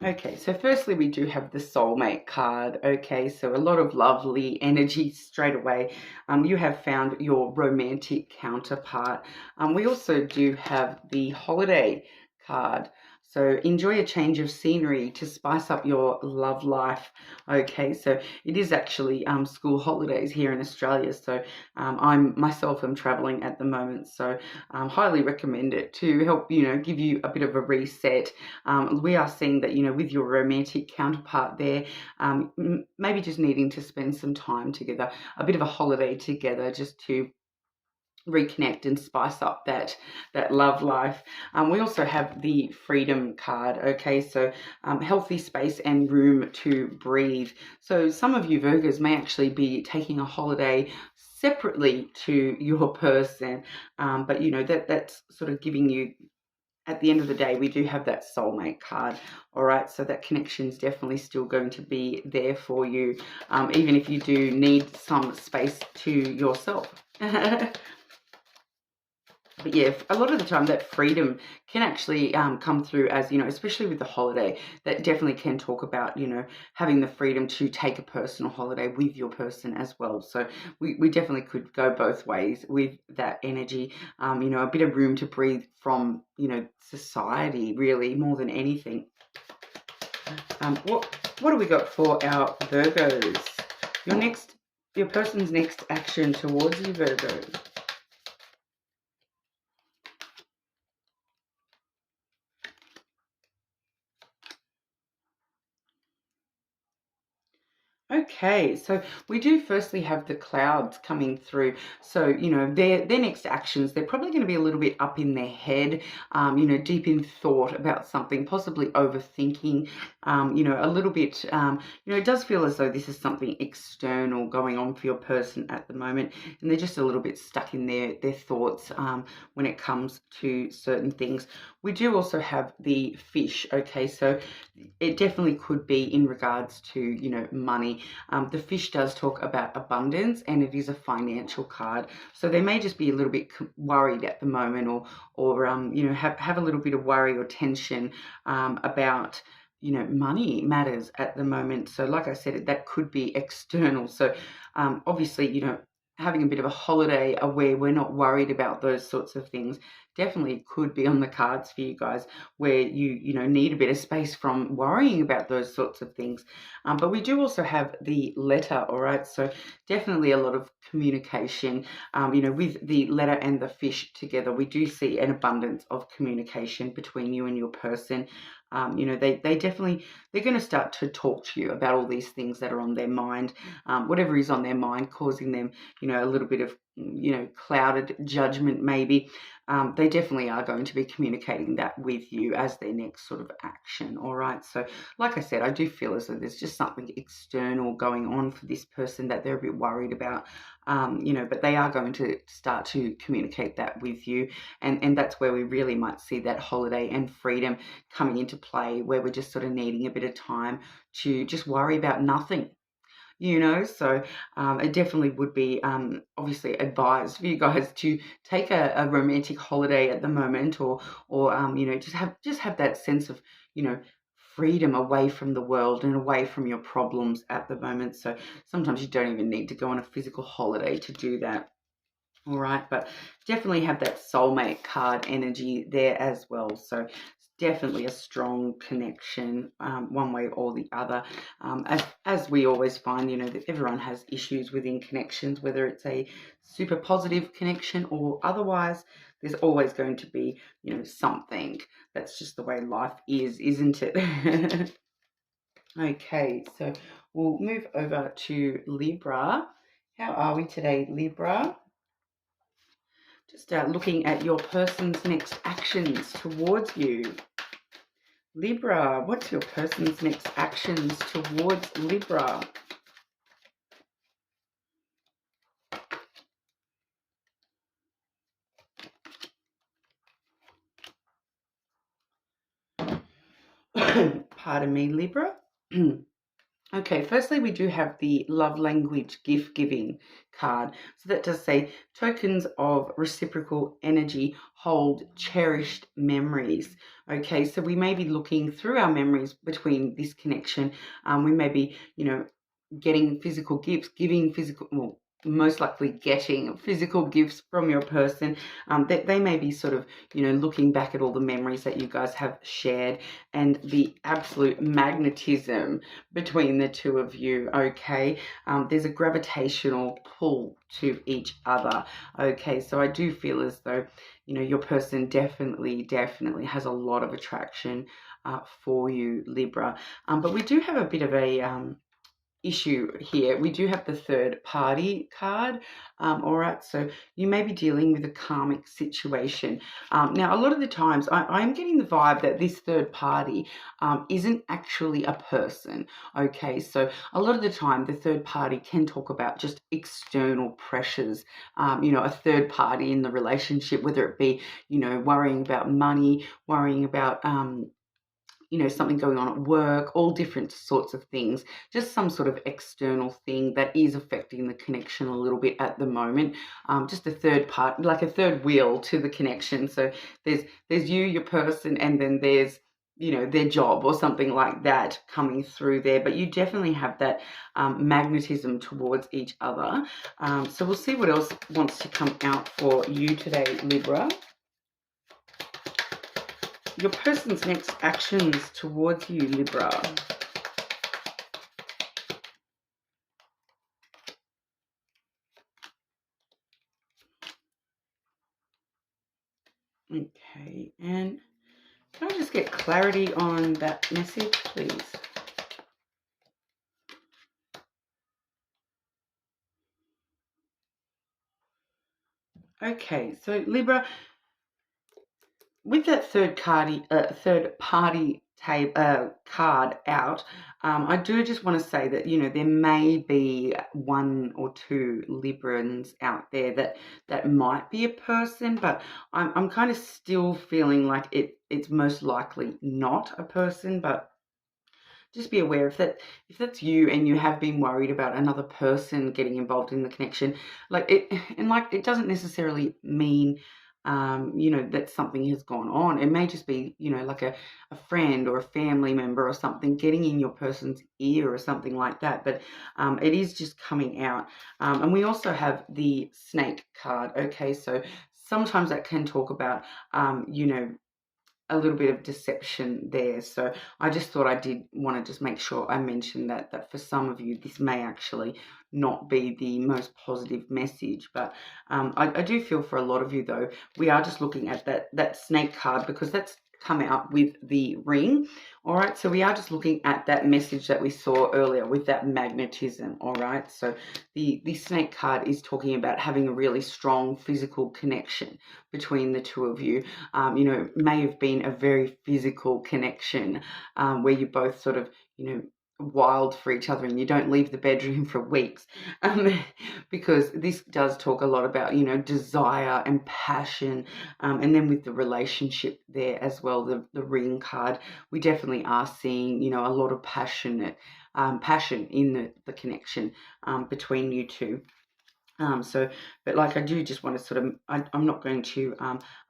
Okay, so firstly, we do have the soulmate card. Okay, so a lot of lovely energy straight away. You have found your romantic counterpart. We also do have the holiday card. So enjoy a change of scenery to spice up your love life. Okay, so it is actually school holidays here in Australia. So I'm traveling at the moment. So highly recommend it to help, give you a bit of a reset. We are seeing that, with your romantic counterpart there, maybe just needing to spend some time together, a bit of a holiday together, just to reconnect and spice up that love life. We also have the freedom card. Okay, so healthy space and room to breathe. So some of you Virgos may actually be taking a holiday separately to your person, but that's sort of giving you, at the end of the day, we do have that soulmate card. All right, so that connection is definitely still going to be there for you, even if you do need some space to yourself. But yeah, a lot of the time that freedom can actually come through as, especially with the holiday, that definitely can talk about, having the freedom to take a personal holiday with your person as well. So we definitely could go both ways with that energy, a bit of room to breathe from, society, really, more than anything. What do we got for our Virgos? Your person's next action towards you, Virgo. Okay, so we do firstly have the clouds coming through. So, their next actions, they're probably going to be a little bit up in their head, deep in thought about something, possibly overthinking, a little bit, it does feel as though this is something external going on for your person at the moment, and they're just a little bit stuck in their thoughts when it comes to certain things. We do also have the fish, okay, so it definitely could be in regards to, money. The fish does talk about abundance, and it is a financial card. So they may just be a little bit worried at the moment, or have a little bit of worry or tension about, money matters at the moment. So like I said, that could be external. So obviously, having a bit of a holiday where we're not worried about those sorts of things definitely could be on the cards for you guys, where you need a bit of space from worrying about those sorts of things. But we do also have the letter, all right? So definitely a lot of communication, with the letter and the fish together. We do see an abundance of communication between you and your person. They definitely, they're going to start to talk to you about all these things that are on their mind, whatever is on their mind, causing them, a little bit of, clouded judgment maybe. They definitely are going to be communicating that with you as their next sort of action. All right. So, like I said, I do feel as though there's just something external going on for this person that they're a bit worried about, but they are going to start to communicate that with you. And that's where we really might see that holiday and freedom coming into play, where we're just sort of needing a bit of time to just worry about nothing. So it definitely would be obviously advised for you guys to take a romantic holiday at the moment, or just have that sense of, freedom away from the world and away from your problems at the moment. So sometimes you don't even need to go on a physical holiday to do that. All right, but definitely have that soulmate card energy there as well. So it's definitely a strong connection, one way or the other. As we always find, that everyone has issues within connections, whether it's a super positive connection or otherwise. There's always going to be, something. That's just the way life is, isn't it? Okay, so we'll move over to Libra. How are we today, Libra? Just looking at your person's next actions towards you. Libra, what's your person's next actions towards Libra? Pardon me, Libra. Okay, firstly, we do have the love language gift giving card. So that does say tokens of reciprocal energy hold cherished memories. Okay, so we may be looking through our memories between this connection. We may be, getting physical gifts, giving physical, well, most likely getting physical gifts from your person. That they may be sort of, looking back at all the memories that you guys have shared and the absolute magnetism between the two of you. Okay, there's a gravitational pull to each other. Okay, so I do feel as though, your person definitely has a lot of attraction for you, Libra. But we do have a bit of a issue here. We do have the third party card. All right, so you may be dealing with a karmic situation. Now, a lot of the times I'm getting the vibe that this third party isn't actually a person. Okay, so a lot of the time the third party can talk about just external pressures, a third party in the relationship, whether it be, worrying about money, worrying about, something going on at work, all different sorts of things, just some sort of external thing that is affecting the connection a little bit at the moment. Just a third part, like a third wheel to the connection. So there's you, your person, and then there's, their job or something like that coming through there. But you definitely have that magnetism towards each other. So we'll see what else wants to come out for you today, Libra. Your person's next actions towards you, Libra. Okay, and can I just get clarity on that message, please? Okay, so Libra, with that third party card out, I do just want to say that, there may be one or two Librans out there that might be a person, but I'm kind of still feeling like it's most likely not a person. But just be aware if that's you and you have been worried about another person getting involved in the connection, it doesn't necessarily mean that something has gone on. It may just be, like a friend or a family member or something getting in your person's ear or something like that. But it is just coming out. And we also have the snake card. Okay, so sometimes that can talk about, a little bit of deception there. So I just thought I did want to just make sure I mentioned that for some of you, this may actually not be the most positive message. But I do feel for a lot of you, though, we are just looking at that snake card because that's come out with the ring. All right, so we are just looking at that message that we saw earlier with that magnetism. All right, so the snake card is talking about having a really strong physical connection between the two of you. May have been a very physical connection where you both sort of, wild for each other and you don't leave the bedroom for weeks, because this does talk a lot about, desire and passion, and then with the relationship there as well, the ring card, we definitely are seeing, a lot of passion in the connection between you two. But like I do just want to sort of, I'm not going to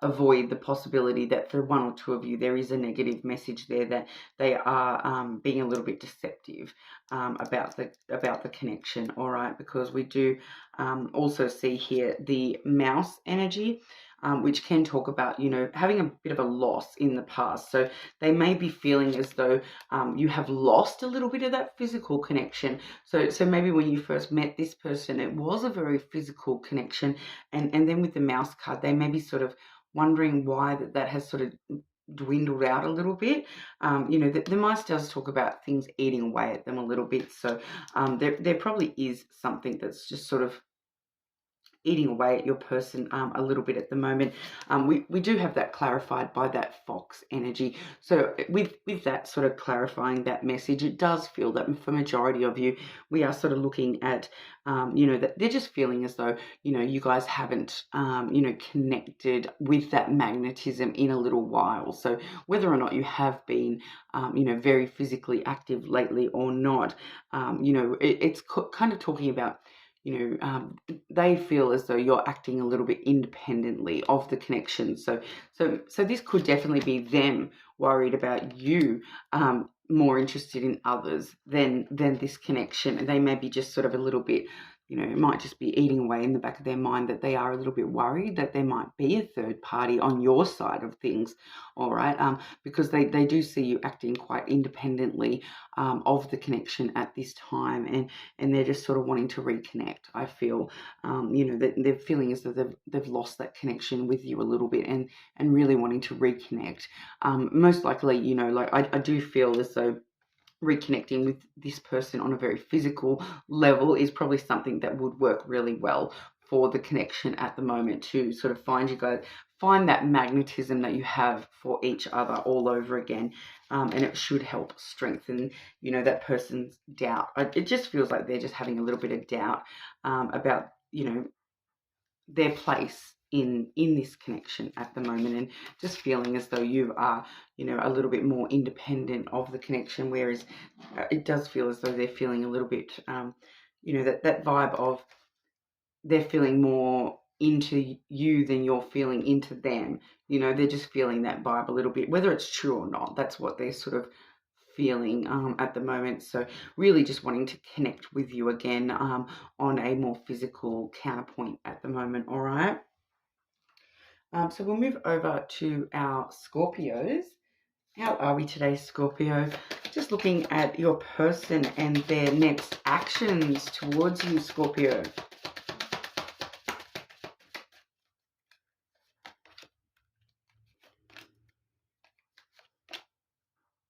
avoid the possibility that for one or two of you, there is a negative message there that they are being a little bit deceptive about the connection, all right? Because we do also see here the mouse energy, which can talk about, having a bit of a loss in the past. So they may be feeling as though you have lost a little bit of that physical connection. So maybe when you first met this person, it was a very physical connection. And then with the mouse card, they may be sort of wondering why that has sort of dwindled out a little bit. The mice does talk about things eating away at them a little bit. So there probably is something that's just sort of eating away at your person a little bit at the moment. We do have that clarified by that fox energy. So with that sort of clarifying that message, it does feel that for majority of you, we are sort of looking at, that they're just feeling as though, you guys haven't, connected with that magnetism in a little while. So whether or not you have been, very physically active lately or not, it's kind of talking about, they feel as though you're acting a little bit independently of the connection. So this could definitely be them worried about you, more interested in others than this connection. And they may be just sort of a little bit, it might just be eating away in the back of their mind that they are a little bit worried that there might be a third party on your side of things, all right? Because they do see you acting quite independently of the connection at this time, and they're just sort of wanting to reconnect. I feel, that they're feeling as though they've lost that connection with you a little bit, and really wanting to reconnect. Most likely, I do feel as though reconnecting with this person on a very physical level is probably something that would work really well for the connection at the moment, to sort of find that magnetism that you have for each other all over again, and it should help strengthen, that person's doubt. It just feels like they're just having a little bit of doubt about, their place in this connection at the moment, and just feeling as though you are, a little bit more independent of the connection, whereas it does feel as though they're feeling a little bit, that vibe of they're feeling more into you than you're feeling into them. They're just feeling that vibe a little bit, whether it's true or not. That's what they're sort of feeling at the moment. So really just wanting to connect with you again on a more physical counterpoint at the moment. All right. So we'll move over to our Scorpios. How are we today, Scorpio? Just looking at your person and their next actions towards you, Scorpio.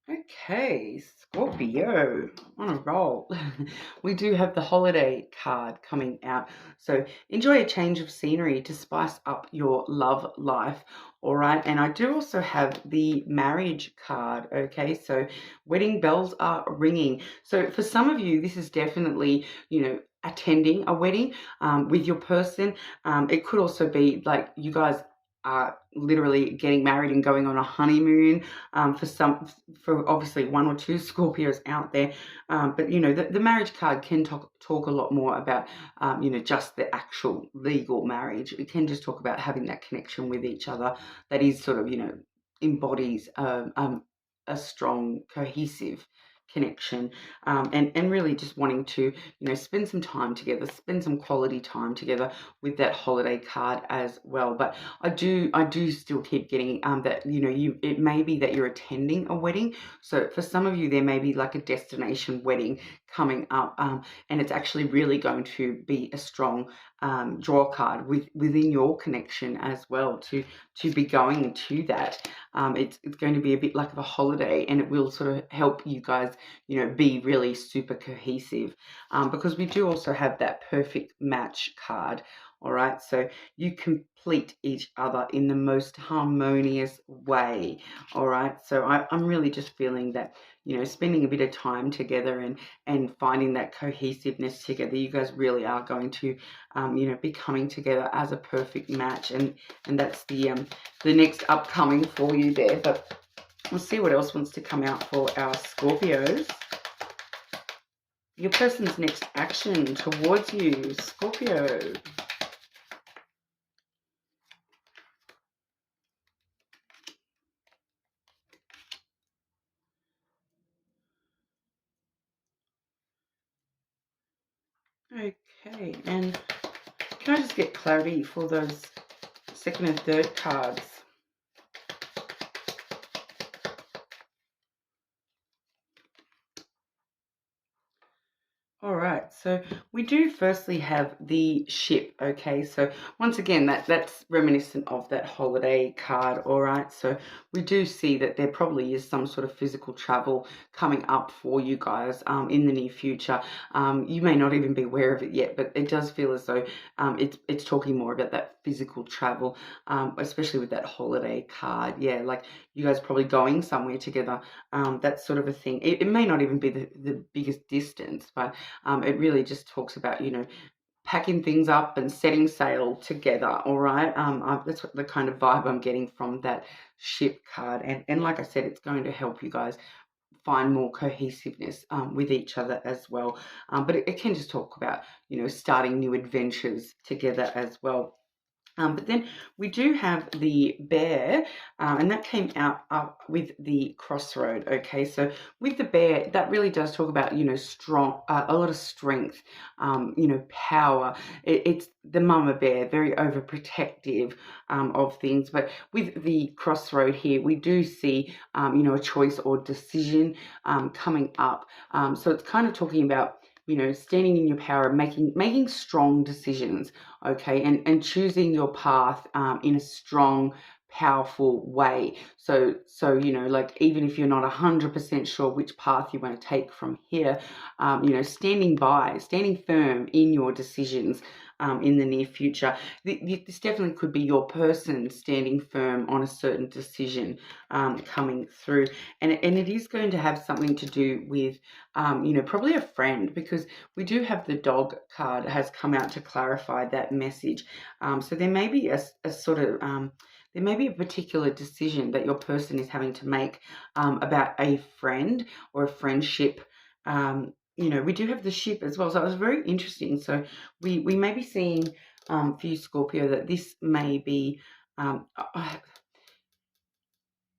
Okay, Scorpio, on a roll. We do have the holiday card coming out. So enjoy a change of scenery to spice up your love life. All right. And I do also have the marriage card. Okay. So wedding bells are ringing. So for some of you, this is definitely, attending a wedding with your person. It could also be like you guys are literally getting married and going on a honeymoon, for obviously one or two Scorpios out there, but the marriage card can talk a lot more about just the actual legal marriage. It can just talk about having that connection with each other that is sort of embodies a strong cohesive connection, and really just wanting to spend some time together, spend some quality time together with that holiday card as well. But I do still keep getting that it may be that you're attending a wedding. So for some of you, there may be like a destination wedding coming up, and it's actually really going to be a strong draw card within your connection as well, to be going to that. It's going to be a bit like of a holiday, and it will sort of help you guys be really super cohesive, because we do also have that perfect match card. All right, so you complete each other in the most harmonious way. All right, so I'm really just feeling that spending a bit of time together and finding that cohesiveness together, you guys really are going to be coming together as a perfect match, and that's the next upcoming for you there. But we'll see what else wants to come out for our Scorpios. Your person's next action towards you, Scorpio. Okay, and can I just get clarity for those second and third cards? All right, so we do firstly have the ship, okay? So once again, that's reminiscent of that holiday card, all right? So we do see that there probably is some sort of physical travel coming up for you guys in the near future. You may not even be aware of it yet, but it does feel as though it's talking more about that physical travel, especially with that holiday card. Yeah, like you guys probably going somewhere together, that sort of a thing. It may not even be the biggest distance, but it really just talks about, packing things up and setting sail together, all right? That's what the kind of vibe I'm getting from that ship card. And like I said, it's going to help you guys find more cohesiveness with each other as well. But it can just talk about, starting new adventures together as well. But then we do have the bear, and that came out with the crossroad. Okay, so with the bear, that really does talk about, strong, a lot of strength, power. It's the mama bear, very overprotective of things. But with the crossroad here, we do see, a choice or decision coming up. So it's kind of talking about, standing in your power, making strong decisions, okay, and choosing your path in a strong, powerful way. So like even if you're not 100% sure which path you want to take from here, standing firm in your decisions in the near future. This definitely could be your person standing firm on a certain decision coming through, and it is going to have something to do with probably a friend, because we do have the dog card has come out to clarify that message. So there may be a sort of there may be a particular decision that your person is having to make about a friend or a friendship. We do have the ship as well, so it was very interesting. So we may be seeing for you, Scorpio, that this may be.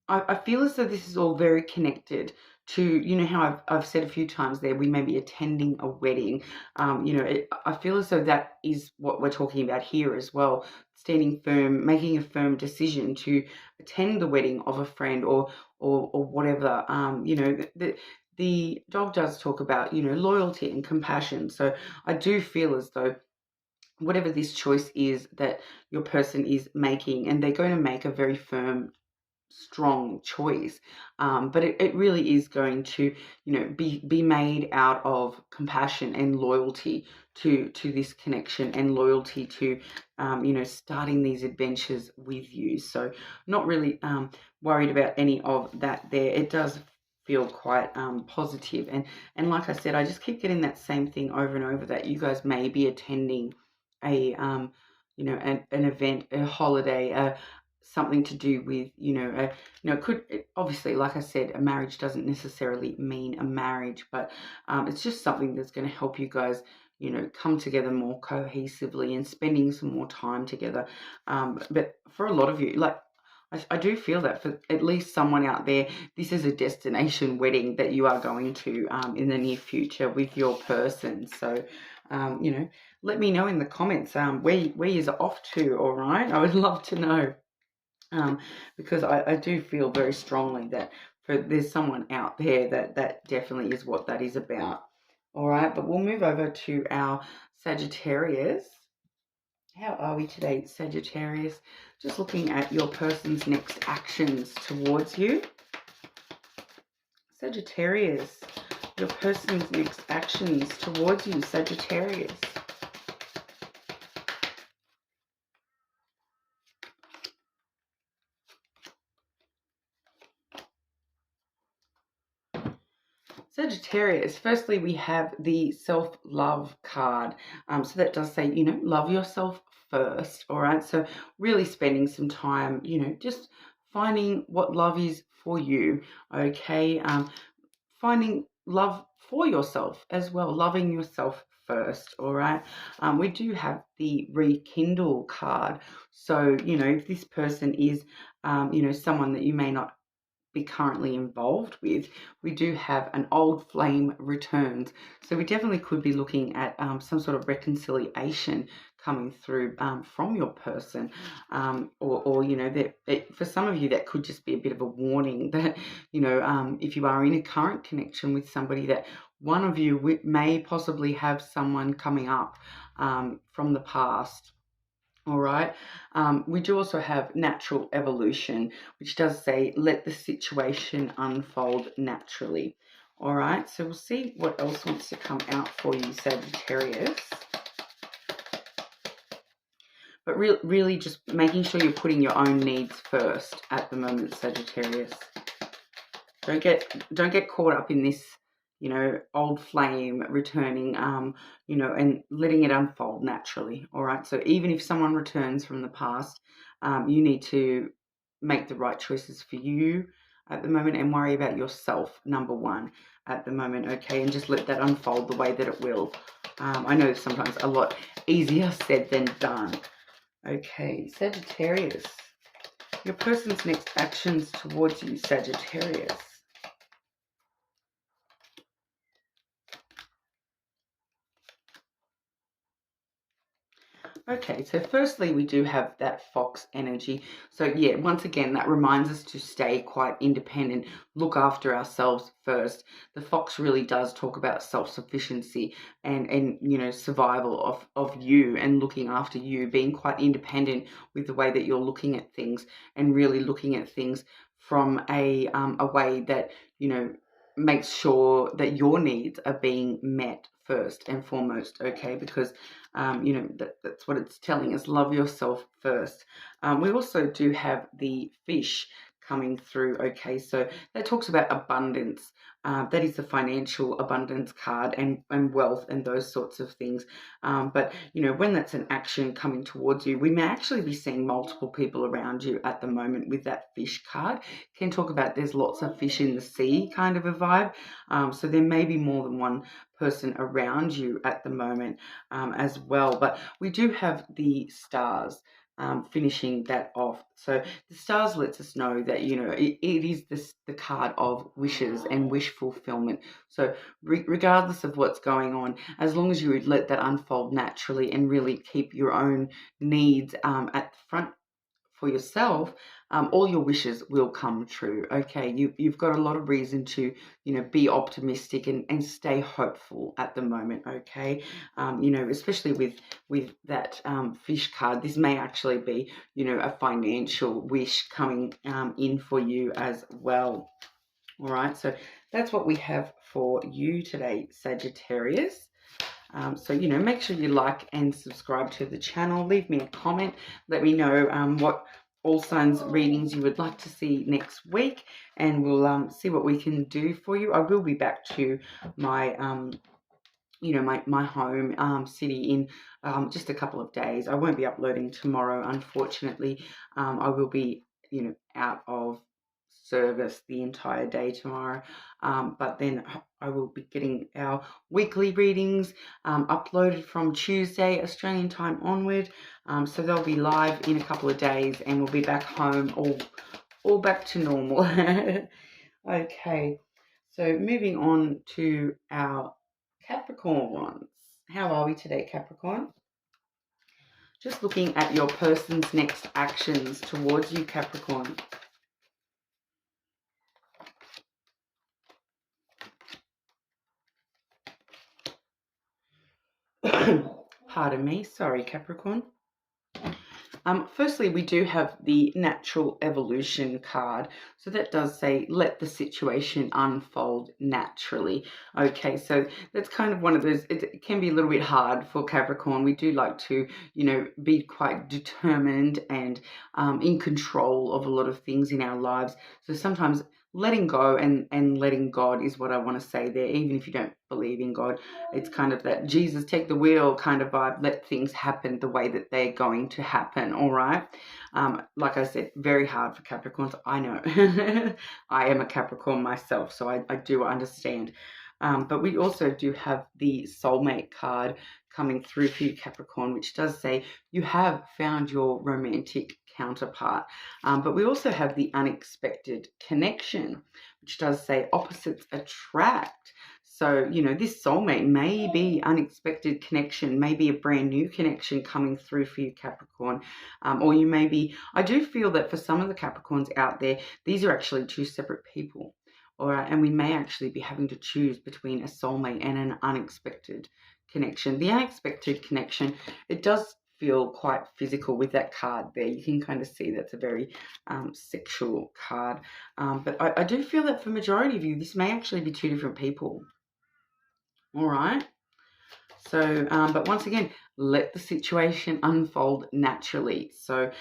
I feel as though this is all very connected to, how I've said a few times there, we may be attending a wedding. I feel as though that is what we're talking about here as well, standing firm, making a firm decision to attend the wedding of a friend or whatever. The dog does talk about, loyalty and compassion. So I do feel as though whatever this choice is that your person is making, and they're going to make a very firm, strong choice, but it really is going to be made out of compassion and loyalty to this connection, and loyalty to starting these adventures with you. So not really worried about any of that there. It does feel quite positive, and like I said, I just keep getting that same thing over and over, that you guys may be attending a an event, a holiday, something to do with, obviously, like I said, a marriage doesn't necessarily mean a marriage, but it's just something that's going to help you guys, come together more cohesively and spending some more time together. But for a lot of you, like, I do feel that for at least someone out there, this is a destination wedding that you are going to in the near future with your person. So, let me know in the comments where you're off to, all right? I would love to know. Because I do feel very strongly that there's someone out there that definitely is what that is about. All right, but we'll move over to our Sagittarius. How are we today, Sagittarius? Just looking at your person's next actions towards you. Sagittarius, your person's next actions towards you, Sagittarius. Sagittarius, firstly, we have the self-love card. So that does say, love yourself first, all right? So really spending some time, just finding what love is for you, okay? Finding love for yourself as well, loving yourself first, all right? We do have the rekindle card. So, if this person is, someone that you may not be currently involved with, we do have an old flame returns. So we definitely could be looking at some sort of reconciliation coming through from your person, or that for some of you that could just be a bit of a warning that if you are in a current connection with somebody, that one of you may possibly have someone coming up from the past. All right. We do also have natural evolution, which does say, let the situation unfold naturally. All right. So we'll see what else wants to come out for you, Sagittarius. But really just making sure you're putting your own needs first at the moment, Sagittarius. Don't get caught up in this, old flame returning, and letting it unfold naturally. All right. So even if someone returns from the past, you need to make the right choices for you at the moment and worry about yourself, number one, at the moment. Okay. And just let that unfold the way that it will. I know sometimes a lot easier said than done. Okay. Sagittarius. Your person's next actions towards you, Sagittarius. Okay, so firstly, we do have that fox energy. So yeah, once again, that reminds us to stay quite independent, look after ourselves first. The fox really does talk about self-sufficiency and survival of you and looking after you, being quite independent with the way that you're looking at things and really looking at things from a way that, makes sure that your needs are being met first and foremost, okay? Because that's what it's telling us. Love yourself first. We also do have the fish coming through. Okay, so that talks about abundance. That is the financial abundance card and wealth and those sorts of things. But when that's an action coming towards you, we may actually be seeing multiple people around you at the moment with that fish card. Can talk about there's lots of fish in the sea kind of a vibe. So there may be more than one person around you at the moment as well. But we do have the stars finishing that off. So the stars lets us know that, it is the card of wishes and wish fulfillment. So regardless of what's going on, as long as you let that unfold naturally and really keep your own needs at the front for yourself, all your wishes will come true. Okay, you've got a lot of reason to, be optimistic and stay hopeful at the moment. Okay, especially with that fish card, this may actually be, a financial wish coming in for you as well. All right, so that's what we have for you today, Sagittarius. So, make sure you like and subscribe to the channel. Leave me a comment. Let me know what all signs readings you would like to see next week, and we'll see what we can do for you. I will be back to my my home city in just a couple of days. I won't be uploading tomorrow, unfortunately. I will be out of service the entire day tomorrow, but then I will be getting our weekly readings uploaded from Tuesday Australian time onward, so they'll be live in a couple of days and we'll be back home all back to normal. Okay, so moving on to our Capricorns. How are we today, Capricorn? Just looking at your person's next actions towards you, Capricorn. Pardon me. Sorry, Capricorn. Firstly, we do have the natural evolution card. So that does say, let the situation unfold naturally. Okay, so that's kind of one of those, it can be a little bit hard for Capricorn. We do like to, be quite determined and in control of a lot of things in our lives. So sometimes letting go and letting God is what I want to say there, even if you don't believe in God. It's kind of that Jesus take the wheel kind of vibe. Let things happen the way that they're going to happen. All right. Like I said, very hard for Capricorns. I know. I am a Capricorn myself, so I do understand. But we also do have the soulmate card coming through for you, Capricorn, which does say you have found your romantic counterpart. But we also have the unexpected connection, which does say opposites attract. So, this soulmate may be unexpected connection, maybe a brand new connection coming through for you, Capricorn. Or you may be, I do feel that for some of the Capricorns out there, these are actually two separate people. All right, and we may actually be having to choose between a soulmate and an unexpected connection. The unexpected connection, it does feel quite physical with that card there. You can kind of see that's a very sexual card. But I do feel that for majority of you, this may actually be two different people. All right. So, but once again, let the situation unfold naturally. So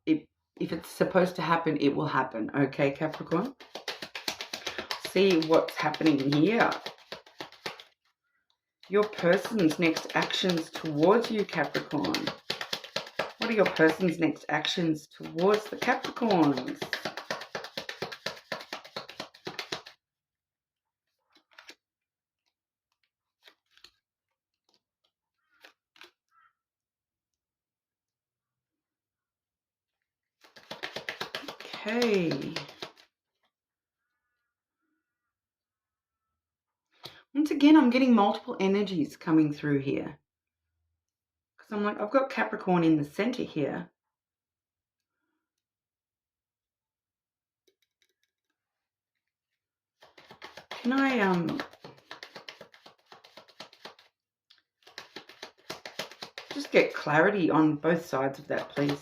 if it's supposed to happen, it will happen. Okay, Capricorn? See what's happening here. Your person's next actions towards you, Capricorn. What are your person's next actions towards the Capricorns? Okay. Once again, I'm getting multiple energies coming through here. Because I'm like, I've got Capricorn in the center here. Can I just get clarity on both sides of that, please?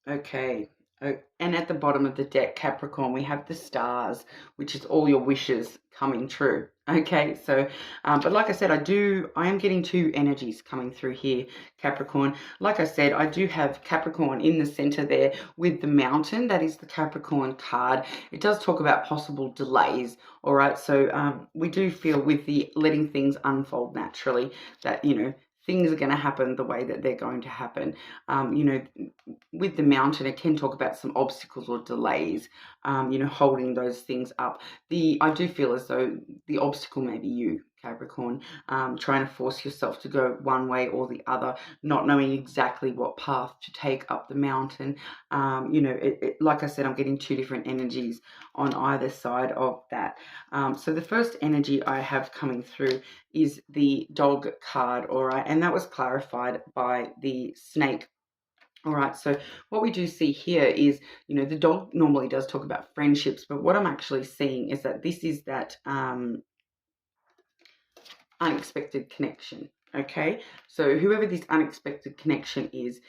Okay. Oh, and at the bottom of the deck, Capricorn, we have the stars, which is all your wishes coming true. Okay, so, but like I said, I am getting two energies coming through here, Capricorn. Like I said, I do have Capricorn in the center there with the mountain. That is the Capricorn card. It does talk about possible delays. All right, so we do feel with the letting things unfold naturally that, you know, things are going to happen the way that they're going to happen. You know, with the mountain, it can talk about some obstacles or delays, you know, holding those things up. I do feel as though the obstacle may be you, Capricorn, trying to force yourself to go one way or the other, not knowing exactly what path to take up the mountain. You know, like I said, I'm getting two different energies on either side of that. So the first energy I have coming through is the dog card, all right, and that was clarified by the snake. All right, so what we do see here is, you know, the dog normally does talk about friendships, but what I'm actually seeing is that this is that unexpected connection. Okay, so whoever this unexpected connection is,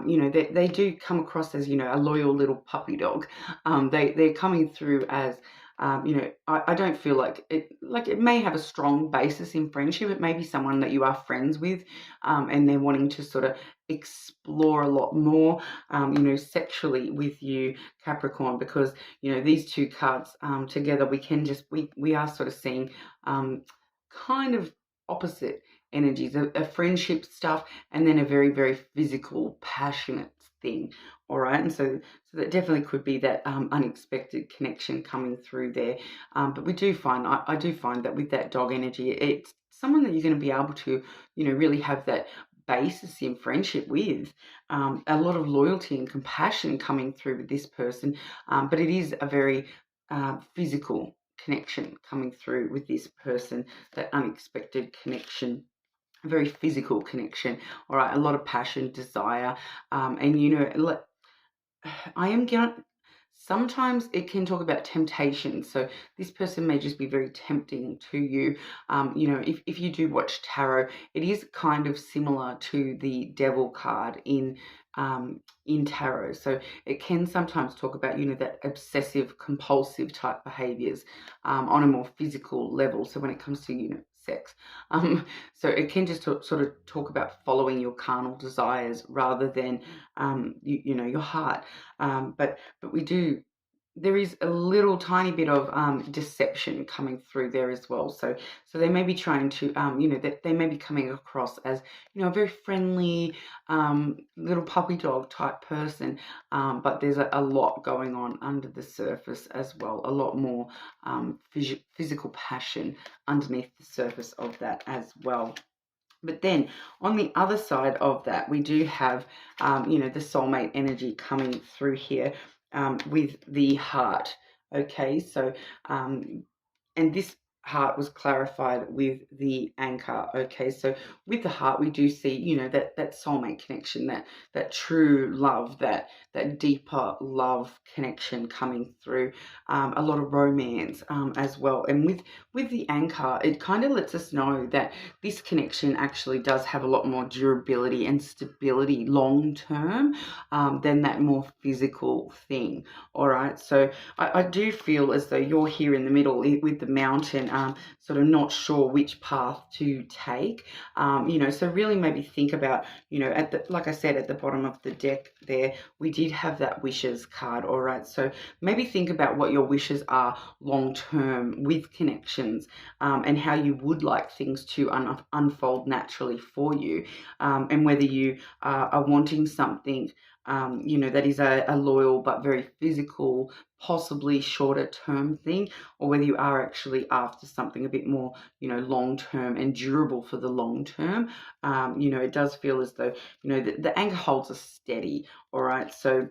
you know, they do come across as, you know, a loyal little puppy dog. They're coming through as, you know, I don't feel like it may have a strong basis in friendship. It may be someone that you are friends with, and they're wanting to sort of explore a lot more, you know, sexually with you, Capricorn, because, you know, these two cards together, we are sort of seeing kind of opposite energies, a friendship stuff, and then a very, very physical, passionate thing. All right, and so that definitely could be that unexpected connection coming through there. But we do find, I do find that with that dog energy, it's someone that you're going to be able to, you know, really have that basis in friendship with, a lot of loyalty and compassion coming through with this person, but it is a very physical connection coming through with this person, that unexpected connection, a very physical connection. All right, a lot of passion, desire, and, you know, I am going to, sometimes it can talk about temptation. So this person may just be very tempting to you. You know, if you do watch tarot, it is kind of similar to the devil card in tarot. So it can sometimes talk about, you know, that obsessive compulsive type behaviors on a more physical level. So when it comes to, you know, sex, so it can just sort of talk about following your carnal desires rather than you know, your heart. But we do, there is a little tiny bit of deception coming through there as well. So they may be trying to, you know, that they may be coming across as, you know, a very friendly little puppy dog type person, but there's a lot going on under the surface as well, a lot more physical passion underneath the surface of that as well. But then on the other side of that, we do have, you know, the soulmate energy coming through here with the heart. Okay, so, and this heart was clarified with the anchor. Okay, so with the heart we do see, you know, that soulmate connection, that true love, that deeper love connection coming through, a lot of romance as well. And with the anchor, it kind of lets us know that this connection actually does have a lot more durability and stability long term than that more physical thing. All right, so I do feel as though you're here in the middle with the mountain, sort of not sure which path to take. You know, so really maybe think about, you know, like I said, at the bottom of the deck there, we did have that wishes card. All right, so maybe think about what your wishes are long term with connections, and how you would like things to unfold naturally for you, and whether you are wanting something, you know, that is a loyal but very physical, possibly shorter term thing, or whether you are actually after something a bit more, you know, long term and durable for the long term. You know, it does feel as though, you know, the anchor holds us steady. All right, so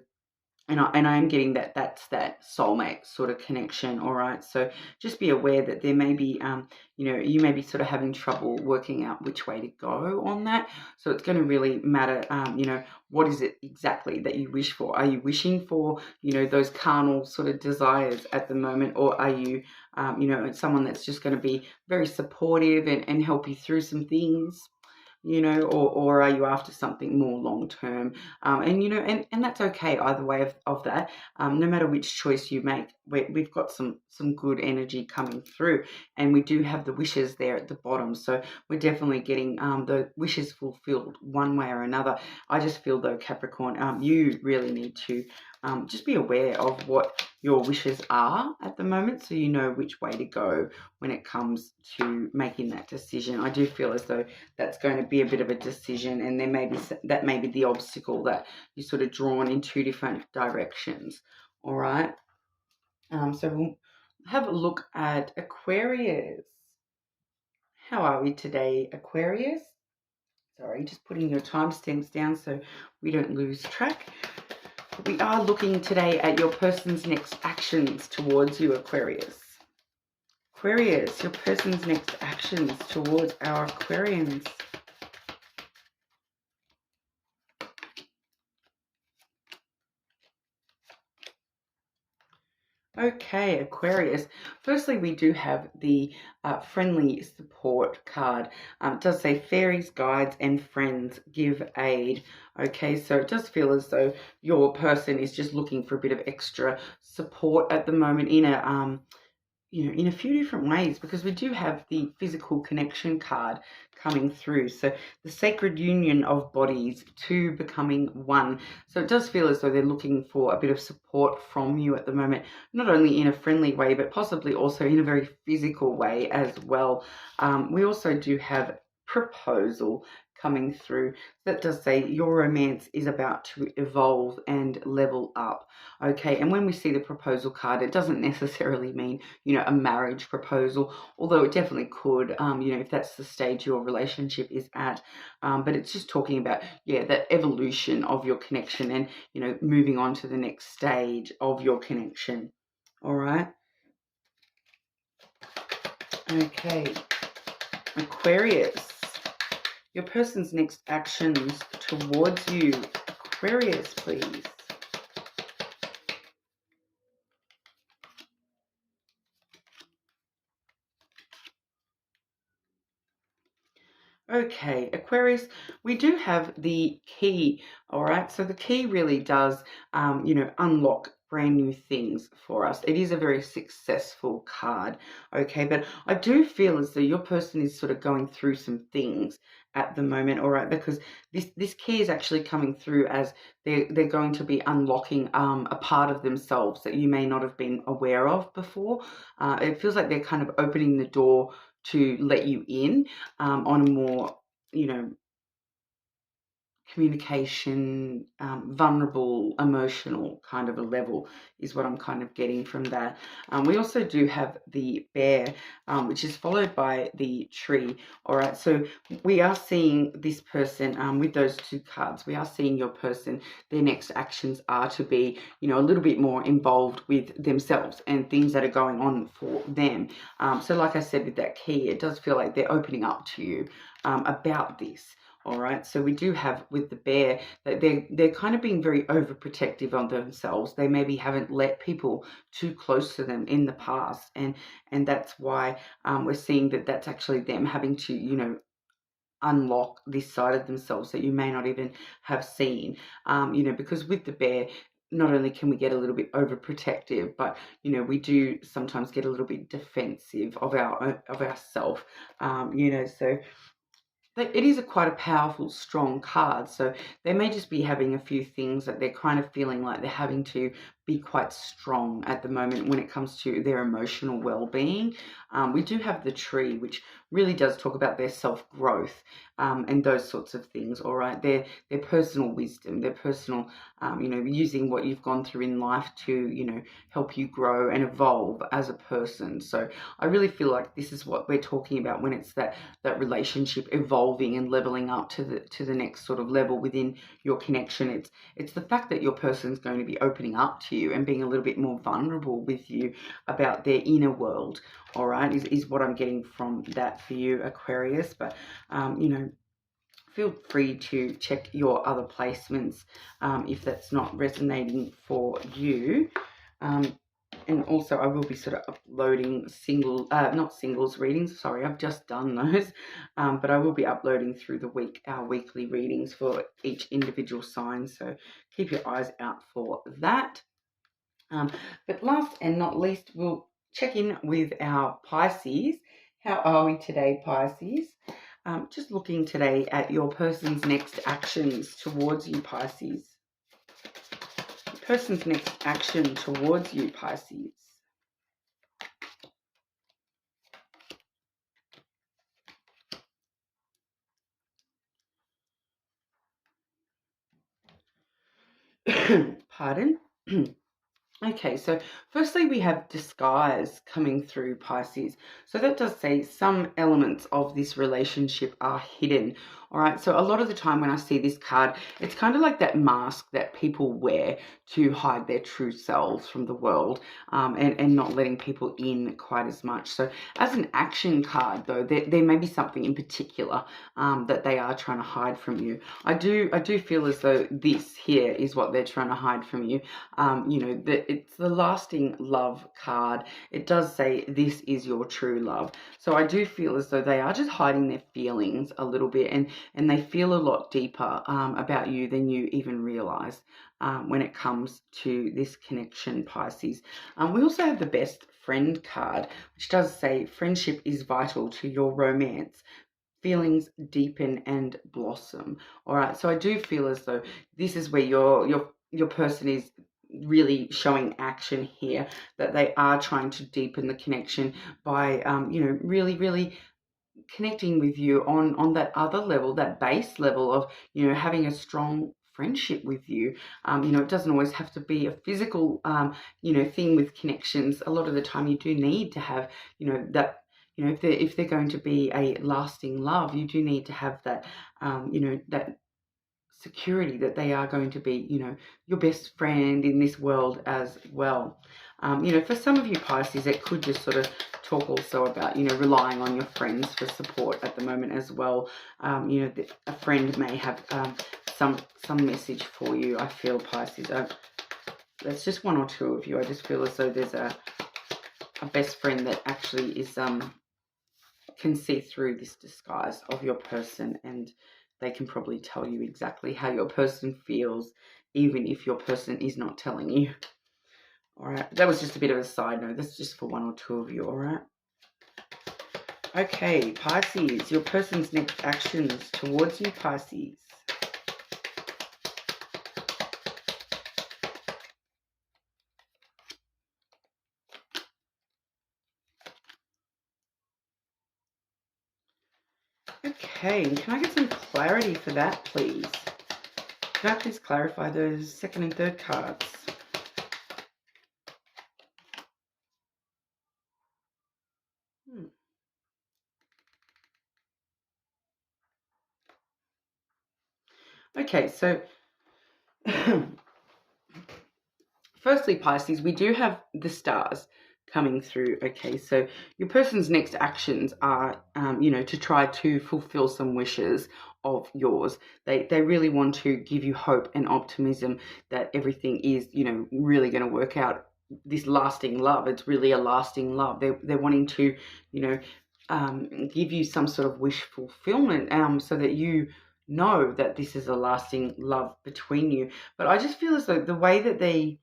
and I am getting that that's that soulmate sort of connection. All right, so just be aware that there may be, you know, you may be sort of having trouble working out which way to go on that. So it's going to really matter, you know, what is it exactly that you wish for? Are you wishing for, you know, those carnal sort of desires at the moment, or are you, you know, someone that's just going to be very supportive and help you through some things? You know, or are you after something more long term? And you know, and that's okay either way of that. No matter which choice you make, we've got some good energy coming through, and we do have the wishes there at the bottom. So we're definitely getting the wishes fulfilled one way or another. I just feel though, Capricorn, you really need to just be aware of what your wishes are at the moment, so you know which way to go when it comes to making that decision. I do feel as though that's going to be a bit of a decision, and there may be that may be the obstacle, that you're sort of drawn in two different directions. All right, so we'll have a look at Aquarius. How are we today, Aquarius? Sorry, just putting your timestamps down so we don't lose track. We are looking today at your person's next actions towards you, Aquarius. Aquarius, your person's next actions towards our Aquarians. Okay, Aquarius. Firstly, we do have the friendly support card. It does say fairies, guides, and friends give aid. Okay, so it does feel as though your person is just looking for a bit of extra support at the moment in a you know, in a few different ways, because we do have the physical connection card coming through. So the sacred union of bodies, two becoming one. So it does feel as though they're looking for a bit of support from you at the moment, not only in a friendly way, but possibly also in a very physical way as well. We also do have proposal coming through. That does say your romance is about to evolve and level up. Okay, and when we see the proposal card, it doesn't necessarily mean, you know, a marriage proposal, although it definitely could, you know, if that's the stage your relationship is at. But it's just talking about, yeah, that evolution of your connection and, you know, moving on to the next stage of your connection. All right. Okay. Aquarius. Your person's next actions towards you. Aquarius, please. Okay, Aquarius, we do have the key, all right? So the key really does, you know, unlock brand new things for us. It is a very successful card, okay? But I do feel as though your person is sort of going through some things at the moment, all right? Because this key is actually coming through as they're going to be unlocking a part of themselves that you may not have been aware of before. It feels like they're kind of opening the door to let you in on a more, you know, communication, vulnerable, emotional kind of a level is what I'm kind of getting from that. We also do have the bear, which is followed by the tree. All right, so we are seeing this person with those two cards. We are seeing your person, their next actions are to be, you know, a little bit more involved with themselves and things that are going on for them. So like I said, with that key, it does feel like they're opening up to you about this. All right, so we do have with the bear that they're kind of being very overprotective of themselves. They maybe haven't let people too close to them in the past, and that's why we're seeing that that's actually them having to, you know, unlock this side of themselves that you may not even have seen. You know, because with the bear, not only can we get a little bit overprotective, but you know, we do sometimes get a little bit defensive of ourself. You know, so it is quite a powerful, strong card. So they may just be having a few things that they're kind of feeling like they're having to be quite strong at the moment when it comes to their emotional well-being. We do have the tree, which really does talk about their self-growth and those sorts of things. All right, their personal wisdom, their personal, you know, using what you've gone through in life to, you know, help you grow and evolve as a person. So I really feel like this is what we're talking about when it's that relationship evolving and leveling up to the next sort of level within your connection. It's the fact that your person's going to be opening up to you and being a little bit more vulnerable with you about their inner world. All right, is what I'm getting from that for you, Aquarius. But you know, feel free to check your other placements if that's not resonating for you. And also I will be sort of uploading not singles readings, sorry, I've just done those, but I will be uploading through the week our weekly readings for each individual sign, so keep your eyes out for that. But last and not least, we'll check in with our Pisces. How are we today, Pisces? Just looking today at your person's next actions towards you, Pisces. Person's next action towards you, Pisces. Pardon? Okay, so firstly we have disguise coming through, Pisces. So that does say some elements of this relationship are hidden. All right, so a lot of the time when I see this card, it's kind of like that mask that people wear to hide their true selves from the world, and not letting people in quite as much. So as an action card, though, there may be something in particular that they are trying to hide from you. I do feel as though this here is what they're trying to hide from you. You know, it's the lasting love card. It does say this is your true love. So I do feel as though they are just hiding their feelings a little bit, and they feel a lot deeper about you than you even realize when it comes to this connection, Pisces. We also have the best friend card, which does say friendship is vital to your romance. Feelings deepen and blossom. All right, so I do feel as though this is where your person is really showing action here, that they are trying to deepen the connection by you know, really connecting with you on that other level, that base level of, you know, having a strong friendship with you. You know, it doesn't always have to be a physical you know, thing with connections. A lot of the time you do need to have, you know, that, you know, if they're going to be a lasting love, you do need to have that you know, that security that they are going to be, you know, your best friend in this world as well. You know, for some of you Pisces, it could just sort of talk also about, you know, relying on your friends for support at the moment as well. You know, a friend may have some message for you, I feel, Pisces. That's just one or two of you. I just feel as though there's a best friend that actually is can see through this disguise of your person, and they can probably tell you exactly how your person feels, even if your person is not telling you. All right, that was just a bit of a side note. That's just for one or two of you, all right? Okay, Pisces, your person's next actions towards you, Pisces. Okay, can I get some clarity for that, please? Could I please clarify those second and third cards? Okay, so firstly, Pisces, we do have the stars coming through. Okay, so your person's next actions are, you know, to try to fulfill some wishes of yours. They really want to give you hope and optimism that everything is, you know, really going to work out. This lasting love, it's really a lasting love. They're wanting to, you know, give you some sort of wish fulfillment, so that you know that this is a lasting love between you. But I just feel as though the way that they,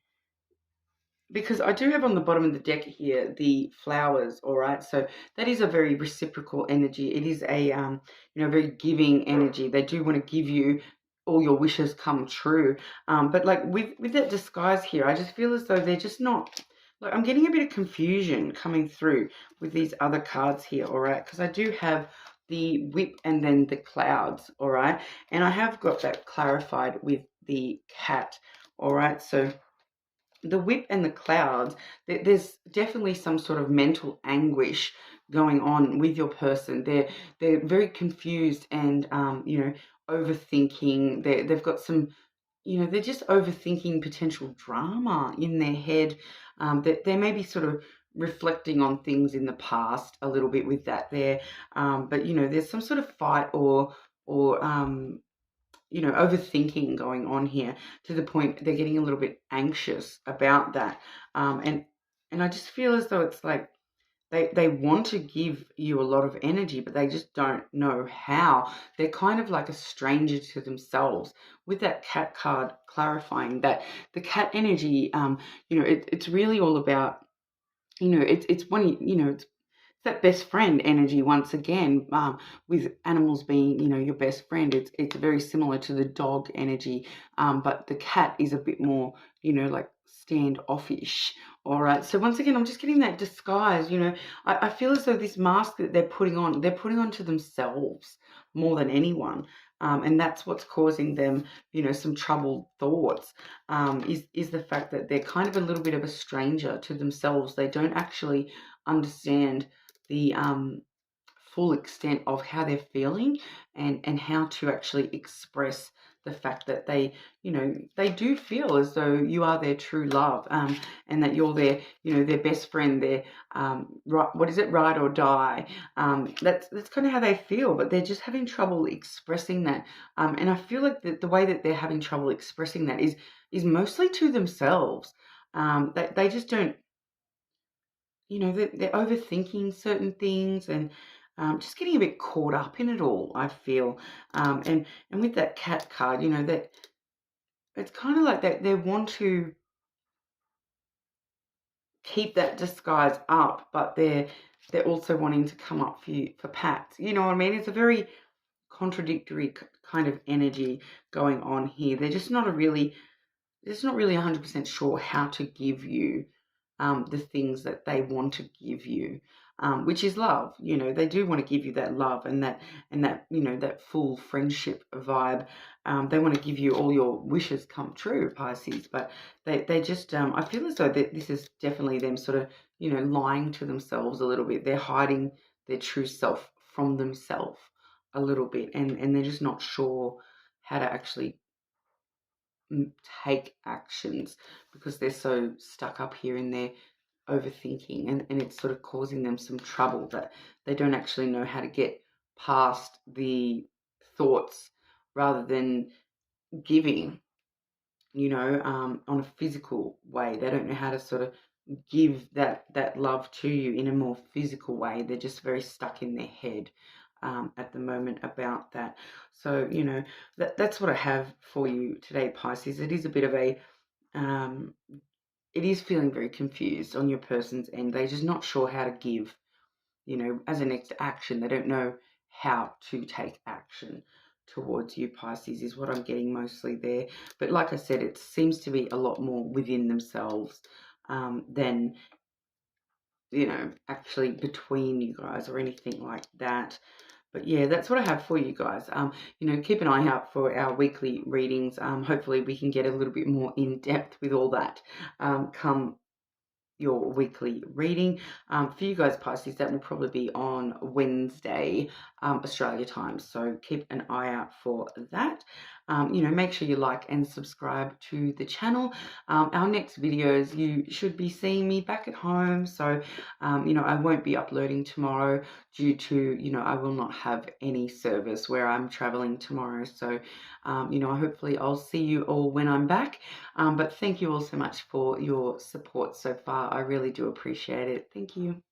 because I do have on the bottom of the deck here the flowers, all right? So that is a very reciprocal energy. It is a, you know, very giving energy. They do want to give you all your wishes come true. But like with that disguise here, I just feel as though they're just not, like I'm getting a bit of confusion coming through with these other cards here, all right? Because I do have the whip and then the clouds, all right? And I have got that clarified with the cat, all right? So the whip and the clouds, there's definitely some sort of mental anguish going on with your person. They're very confused and, you know, overthinking. They've got some, you know, they're just overthinking potential drama in their head. That they may be sort of reflecting on things in the past a little bit with that there. But you know, there's some sort of fight or you know, overthinking going on here to the point they're getting a little bit anxious about that. And I just feel as though it's like they want to give you a lot of energy, but they just don't know how. They're kind of like a stranger to themselves. With that cat card clarifying that the cat energy, you know, it's really all about, you know, it's one, you know, it's that best friend energy once again, with animals being, you know, your best friend. It's very similar to the dog energy, but the cat is a bit more, you know, like standoffish. All right, so once again, I'm just getting that disguise. You know, I feel as though this mask that they're putting on to themselves more than anyone. And that's what's causing them, you know, some troubled thoughts, is the fact that they're kind of a little bit of a stranger to themselves. They don't actually understand the full extent of how they're feeling, and how to actually express the fact that they, you know, they do feel as though you are their true love, and that you're their, you know, their best friend, their, right, what is it, ride or die. That's kind of how they feel, but they're just having trouble expressing that. And I feel like the way that they're having trouble expressing that is mostly to themselves. They just don't, you know, they're overthinking certain things, and just getting a bit caught up in it all, I feel. And with that cat card, you know, that it's kind of like that they want to keep that disguise up, but they're also wanting to come up for you for pats. You know what I mean? It's a very contradictory kind of energy going on here. They're just not really 100% sure how to give you the things that they want to give you, which is love. You know, they do want to give you that love and that, you know, that full friendship vibe. They want to give you all your wishes come true, Pisces, but they just, I feel as though this is definitely them sort of, you know, lying to themselves a little bit. They're hiding their true self from themselves a little bit, and they're just not sure how to actually take actions because they're so stuck up here in their overthinking, and it's sort of causing them some trouble that they don't actually know how to get past the thoughts rather than giving, you know, on a physical way. They don't know how to sort of give that love to you in a more physical way. They're just very stuck in their head at the moment about that. So, you know, that's what I have for you today, Pisces. It is a bit of a, um, it is feeling very confused on your person's end. They're just not sure how to give, you know, as a next action. They don't know how to take action towards you, Pisces, is what I'm getting mostly there. But like I said, it seems to be a lot more within themselves, than, you know, actually between you guys or anything like that. But yeah, that's what I have for you guys. Keep an eye out for our weekly readings. Hopefully we can get a little bit more in depth with all that come your weekly reading. For you guys, Pisces, that will probably be on Wednesday, Australia time. So keep an eye out for that. Make sure you like and subscribe to the channel. Our next videos, you should be seeing me back at home. So, I won't be uploading tomorrow due to, I will not have any service where I'm traveling tomorrow. So, hopefully I'll see you all when I'm back. But thank you all so much for your support so far. I really do appreciate it. Thank you.